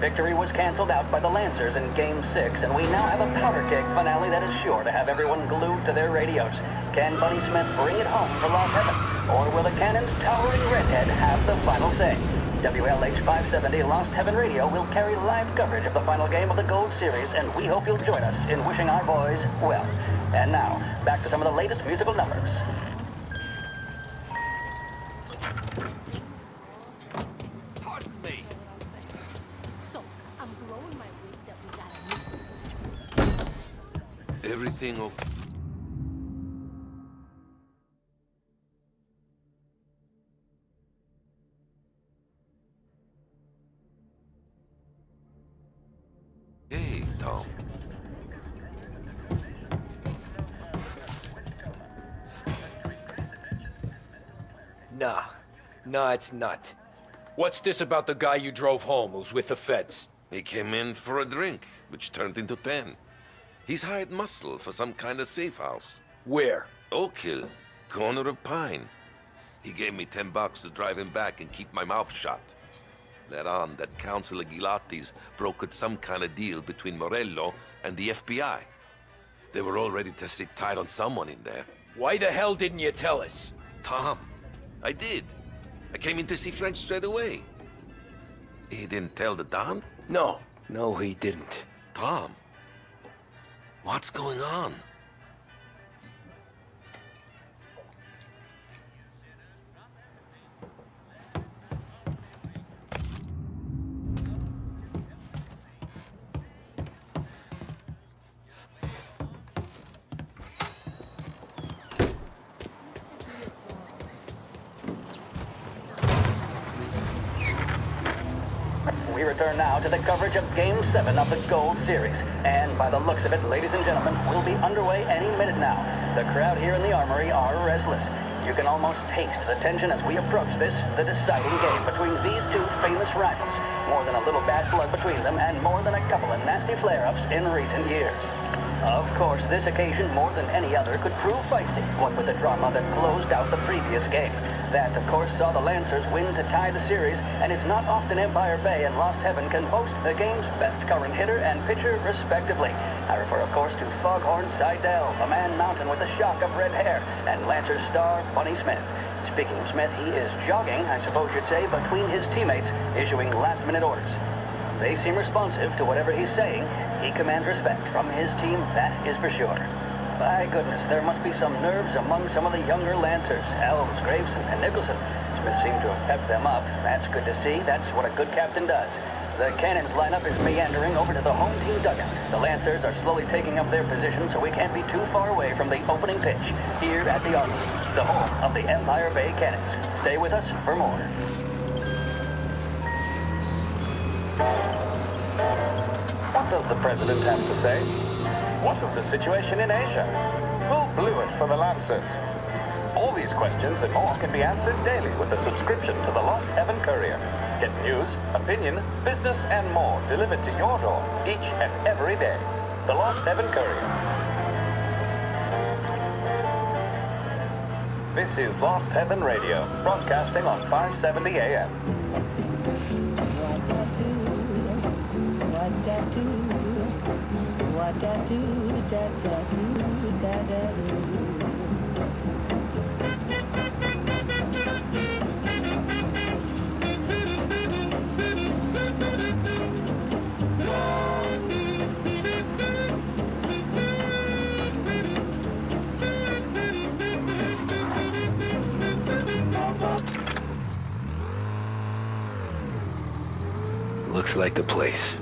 L: Victory was canceled out by the Lancers in Game 6, and we now have a powder keg finale that is sure to have everyone glued to their radios. Can Bunny Smith bring it home for Lost Heaven, or will the Cannon's towering redhead have the final say? WLH 570 Lost Heaven Radio will carry live coverage of the final game of the Gold Series, and we hope you'll join us in wishing our boys well. And now, back to some of the latest musical numbers.
N: Everything okay? Hey, Tom.
C: Nah, it's not. What's this about the guy you drove home who's with the feds?
N: He came in for a drink, which turned into 10. He's hired muscle for some kind of safe house.
C: Where?
N: Oak Hill, corner of Pine. He gave me $10 to drive him back and keep my mouth shut. Later on, that Councilor Gilatti's brokered some kind of deal between Morello and the FBI. They were all ready to sit tight on someone in there.
C: Why the hell didn't you tell us?
N: Tom, I did. I came in to see French straight away. He didn't tell the Don?
C: No, he didn't.
N: Tom, what's going on?
L: We return now to the coverage of Game 7 of the Gold Series. And by the looks of it, ladies and gentlemen, we'll be underway any minute now. The crowd here in the Armory are restless. You can almost taste the tension as we approach this, the deciding game between these two famous rivals. More than a little bad blood between them, and more than a couple of nasty flare-ups in recent years. Of course, this occasion, more than any other, could prove feisty, what with the drama that closed out the previous game. That, of course, saw the Lancers win to tie the series, and it's not often Empire Bay and Lost Heaven can boast the game's best current hitter and pitcher, respectively. I refer, of course, to Foghorn Seidel, a man mountain with a shock of red hair, and Lancers star Bunny Smith. Speaking of Smith, he is jogging, I suppose you'd say, between his teammates, issuing last-minute orders. They seem responsive to whatever he's saying. He commands respect from his team, that is for sure. By goodness, there must be some nerves among some of the younger Lancers. Elves, Graveson, and Nicholson. Smith seemed to have pepped them up. That's good to see. That's what a good captain does. The Cannons lineup is meandering over to the home team dugout. The Lancers are slowly taking up their position, so we can't be too far away from the opening pitch here at the Armory, the home of the Empire Bay Cannons. Stay with us for more. What does the president have to say? What of the situation in Asia? Who blew it for the Lancers?
T: All these questions and more can be answered daily with a subscription to the Lost Heaven Courier. Get news, opinion, business, and more delivered to your door each and every day. The Lost Heaven Courier. This is Lost Heaven Radio, broadcasting on 570 AM.
C: Looks like the place.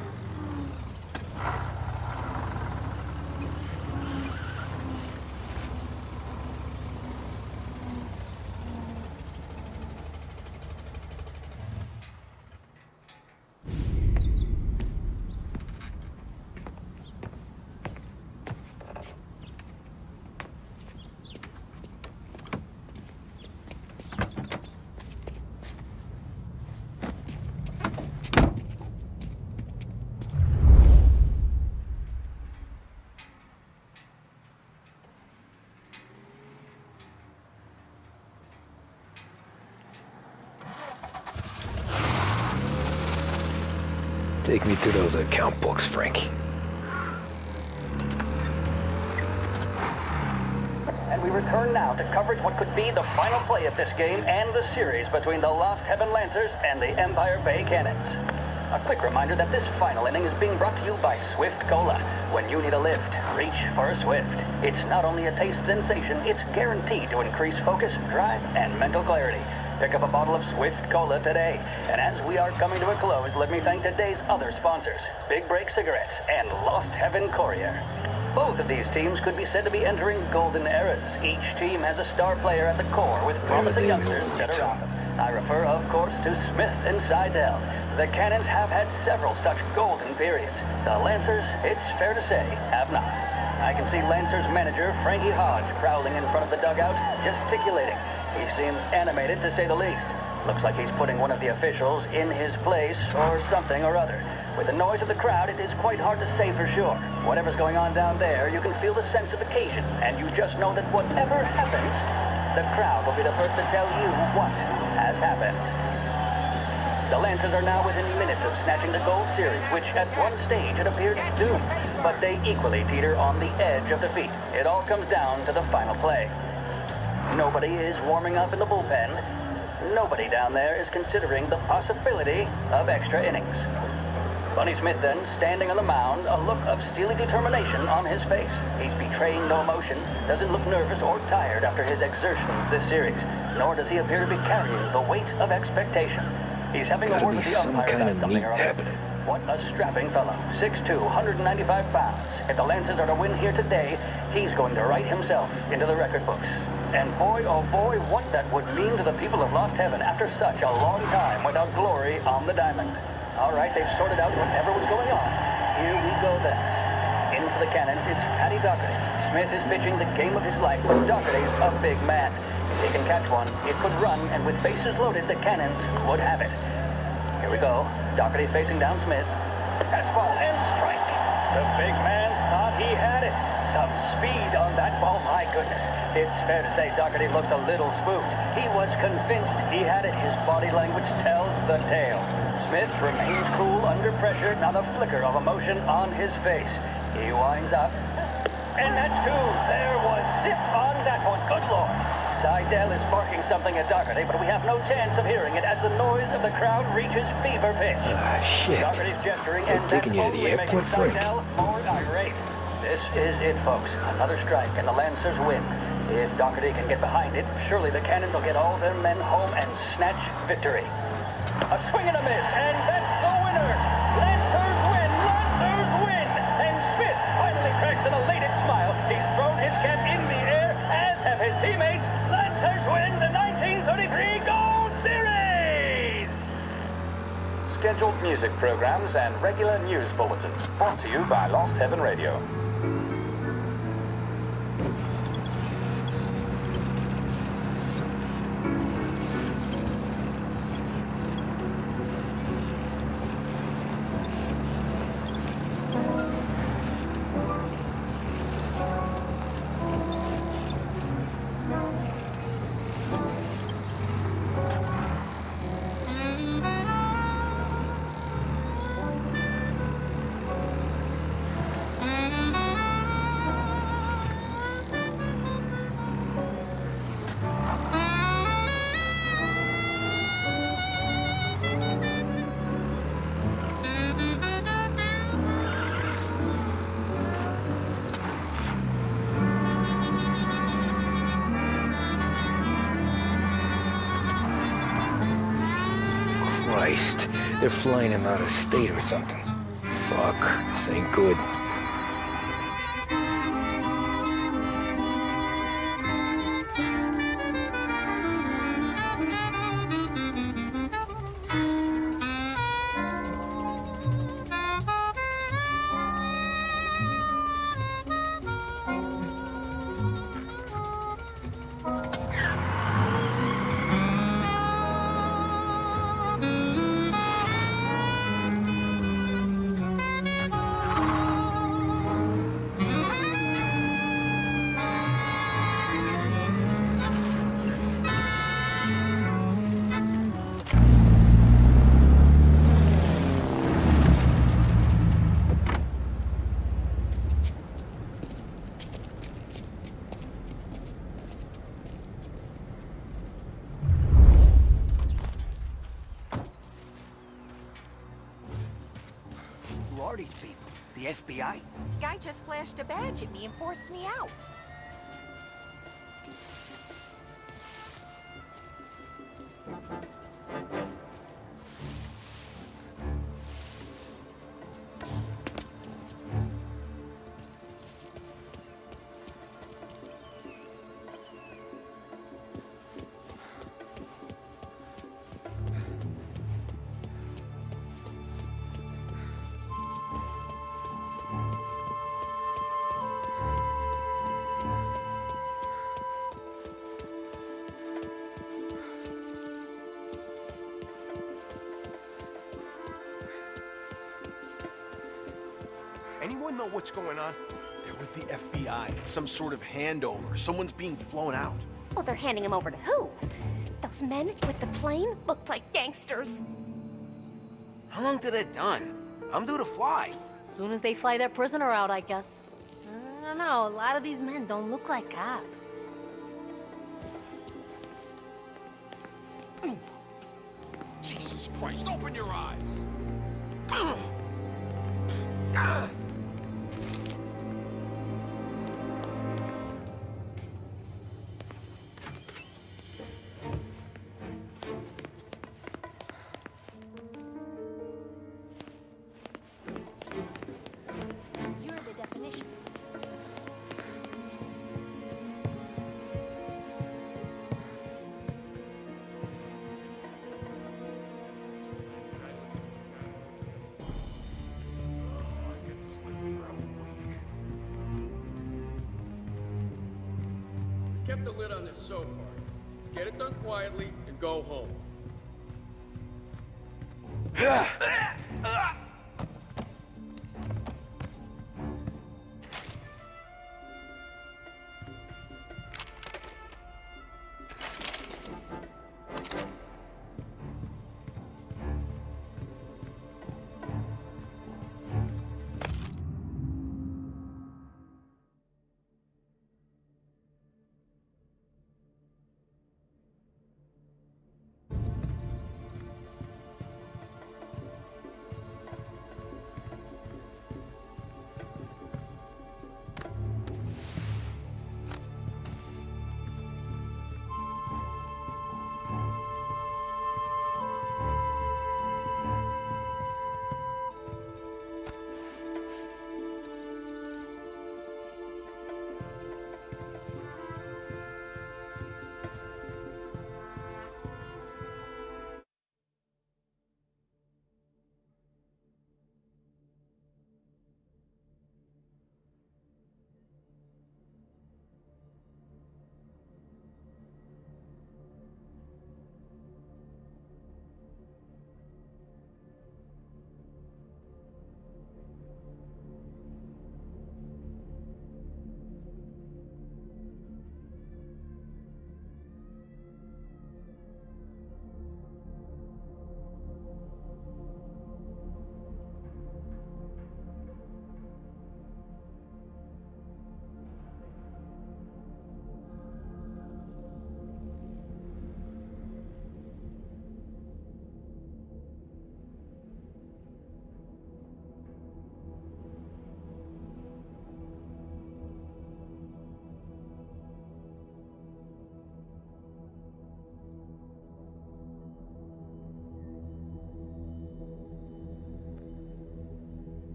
C: Take me to those account books, Frank.
L: And we return now to coverage what could be the final play of this game and the series between the Lost Heaven Lancers and the Empire Bay Cannons. A quick reminder that this final inning is being brought to you by Swift Cola. When you need a lift, reach for a Swift. It's not only a taste sensation, it's guaranteed to increase focus, drive, and mental clarity. Pick up a bottle of Swift Cola today. And as we are coming to a close, let me thank today's other sponsors, Big Break Cigarettes and Lost Heaven Courier. Both of these teams could be said to be entering golden eras. Each team has a star player at the core with promising youngsters set around them. I refer, of course, to Smith and Seidel. The Cannons have had several such golden periods. The Lancers, it's fair to say, have not. I can see Lancers manager Frankie Hodge prowling in front of the dugout, gesticulating. He seems animated, to say the least. Looks like he's putting one of the officials in his place or something or other. With the noise of the crowd, it is quite hard to say for sure. Whatever's going on down there, you can feel the sense of occasion, and you just know that whatever happens, the crowd will be the first to tell you what has happened. The Lancers are now within minutes of snatching the Gold Series, which at one stage had appeared doomed, but they equally teeter on the edge of defeat. It all comes down to the final play. Nobody is warming up in the bullpen. Nobody down there is considering the possibility of extra innings. Bunny Smith then, standing on the mound, a look of steely determination on his face. He's betraying no emotion, doesn't look nervous or tired after his exertions this series, nor does he appear to be carrying the weight of expectation. He's having a word with the umpire about something or other. What a strapping fellow. 6'2", 195 pounds. If the Lancers are to win here today, he's going to write himself into the record books. And boy, oh boy, what that would mean to the people of Lost Heaven after such a long time without glory on the diamond. All right, they've sorted out whatever was going on. Here we go then. In for the Cannons, it's Paddy Doherty. Smith is pitching the game of his life, but Doherty's a big man. If he can catch one, it could run, and with bases loaded, the Cannons would have it. Here we go. Doherty facing down Smith. Fastball and strike. The big man thought he had it. Some speed on that ball, my goodness. It's fair to say Doherty looks a little spooked. He was convinced he had it. His body language tells the tale. Smith remains cool under pressure, not a flicker of emotion on his face. He winds up. And that's two. There was zip on that one. Good Lord. Seidel is barking something at Doherty, but we have no chance of hearing it as the noise of the crowd reaches fever pitch.
C: Shit.
L: Doherty's gesturing,
C: They're
L: and that's
C: taking you to the
L: only
C: airport,
L: making Seidel more irate. This is it, folks. Another strike, and the Lancers win. If Doherty can get behind it, surely the Cannons will get all their men home and snatch victory. A swing and a miss, and that's the winners! Lancers win! Lancers win! And Smith finally cracks an elated smile. He's thrown his cap in the air, as have his teammates. Lancers win the 1933 Gold Series! Scheduled music programs and regular news bulletins brought to you by Lost Heaven Radio.
A: Christ. They're flying him out of state or something. Fuck, this ain't good.
R: Who are these people? The FBI?
U: Guy just flashed a badge at me and forced me out.
V: Anyone know what's going on? They're with the FBI. It's some sort of handover. Someone's being flown out.
U: Oh, they're handing him over to who? Those men with the plane looked like gangsters.
R: How long till they're done? I'm due to fly.
U: Soon as they fly their prisoner out, I guess. I don't know, a lot of these men don't look like cops.
E: Jesus Christ, open your eyes!
U: You're the definition.
W: Kept the lid on this so far. Let's get it done quietly and go home.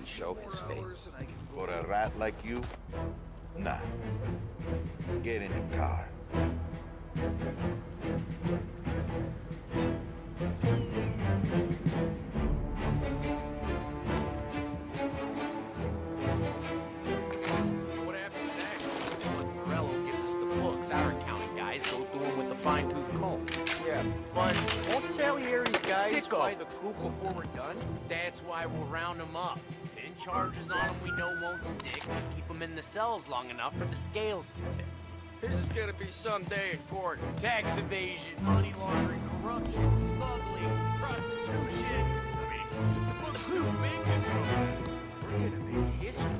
B: show his face. For a rat like you? Nah. Get in the car.
K: What happens next? Once Morello gives us the books, our accounting guys go through them with the fine-tooth comb. Yeah, but won't Salieri's guys buy the coupe before we're done? That's why we'll round them up. Pin charges on them we know won't stick, and keep them in the cells long enough for the scales to tip.
W: This is gonna be some day in court.
K: Tax evasion, money laundering, corruption, smuggling, prostitution. I mean, the books are big control. We're gonna make history.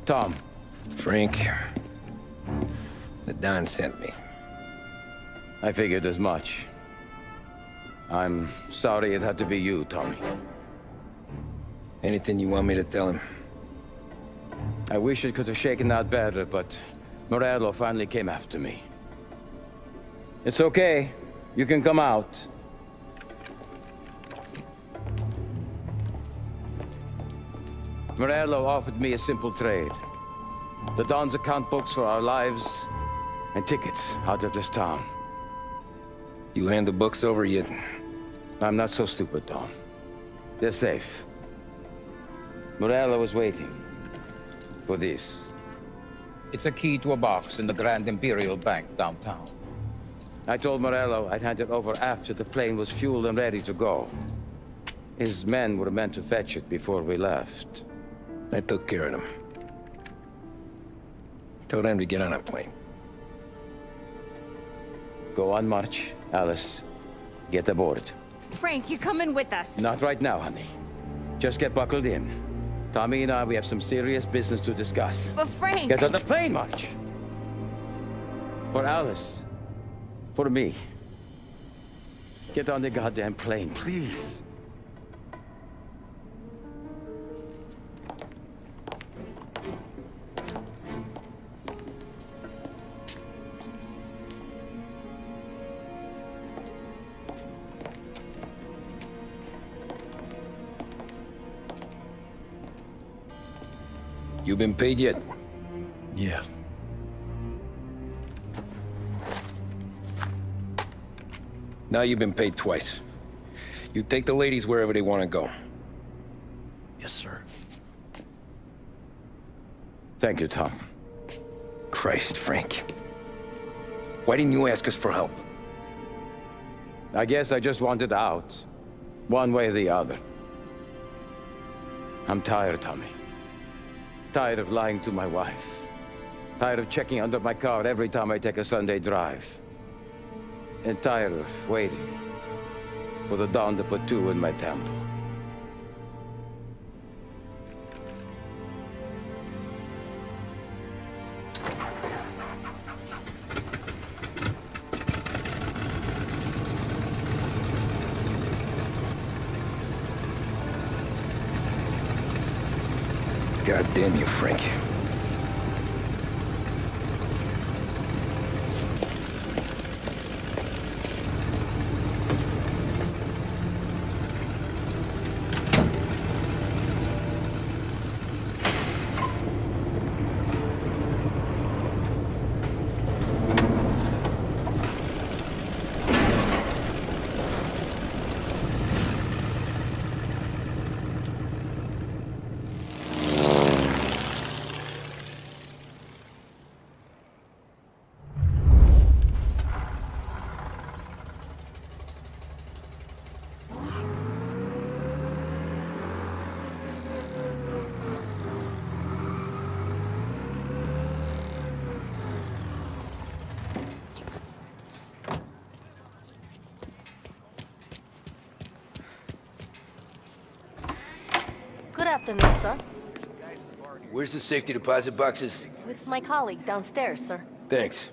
G: Tom.
A: Frank. The Don sent me.
G: I figured as much. I'm sorry it had to be you, Tommy.
A: Anything you want me to tell him?
G: I wish it could have shaken out better, but Morello finally came after me. It's okay. You can come out. Morello offered me a simple trade. The Don's account books for our lives and tickets out of this town.
A: You hand the books over yet?
G: I'm not so stupid, Don. They're safe. Morello was waiting for this.
O: It's a key to a box in the Grand Imperial Bank downtown.
G: I told Morello I'd hand it over after the plane was fueled and ready to go. His men were meant to fetch it before we left.
A: I took care of them. Told them to get on a plane.
G: Go on, March. Alice, get aboard.
P: Frank, you're coming with us.
G: Not right now, honey. Just get buckled in. Tommy and I, we have some serious business to discuss.
P: But Frank...
G: Get on the plane, March! For Alice. For me. Get on the goddamn plane, please.
A: You been paid yet?
D: Yeah.
A: Now you've been paid twice. You take the ladies wherever they want to go.
D: Yes, sir.
G: Thank you, Tom.
A: Christ, Frank. Why didn't you ask us for help?
G: I guess I just wanted out. One way or the other. I'm tired, Tommy. Tired of lying to my wife. Tired of checking under my car every time I take a Sunday drive. And tired of waiting for the Dawn to put two in my temple.
A: God damn you, Frank.
U: afternoon, sir.
C: Where's the safety deposit boxes?
U: With my colleague downstairs, sir.
C: Thanks.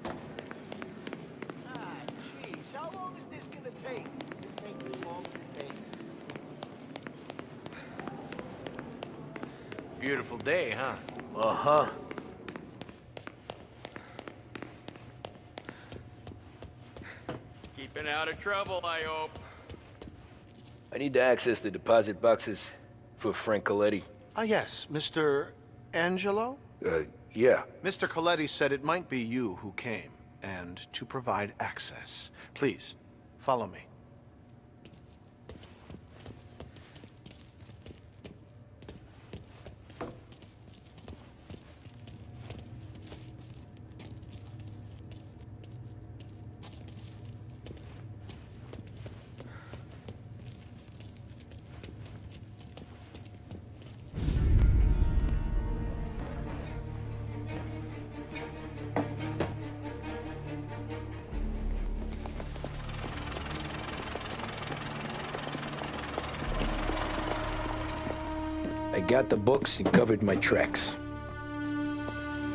E: Jeez, how long is this gonna take? This takes as long as it takes.
K: Beautiful day, huh?
C: Uh-huh.
W: Keeping out of trouble, I hope.
C: I need to access the deposit boxes for Frank Coletti.
V: Ah, yes, Mr. Angelo?
C: Yeah.
V: Mr. Coletti said it might be you who came, and to provide access. Please, follow me.
A: I got the books and covered my tracks.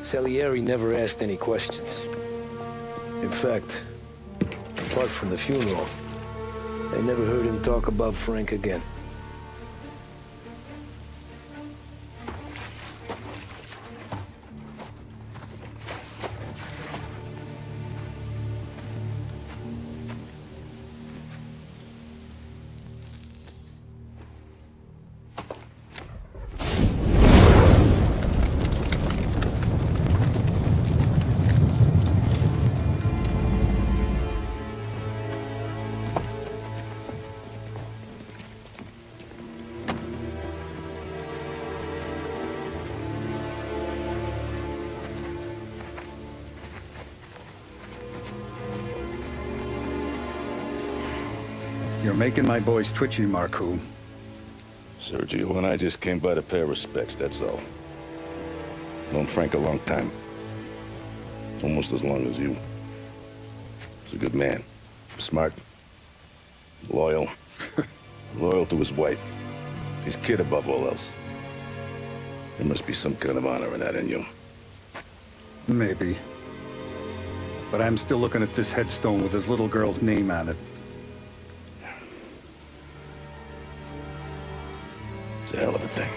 A: Salieri never asked any questions. In fact, apart from the funeral, I never heard him talk about Frank again.
S: You're making my boys twitchy, Marku.
F: Sergio and I just came by to pay our respects, that's all. Known Frank a long time. Almost as long as you. He's a good man. Smart. Loyal. Loyal to his wife. His kid above all else. There must be some kind of honor in that in you.
S: Maybe. But I'm still looking at this headstone with his little girl's name on it.
F: It's a hell of a thing.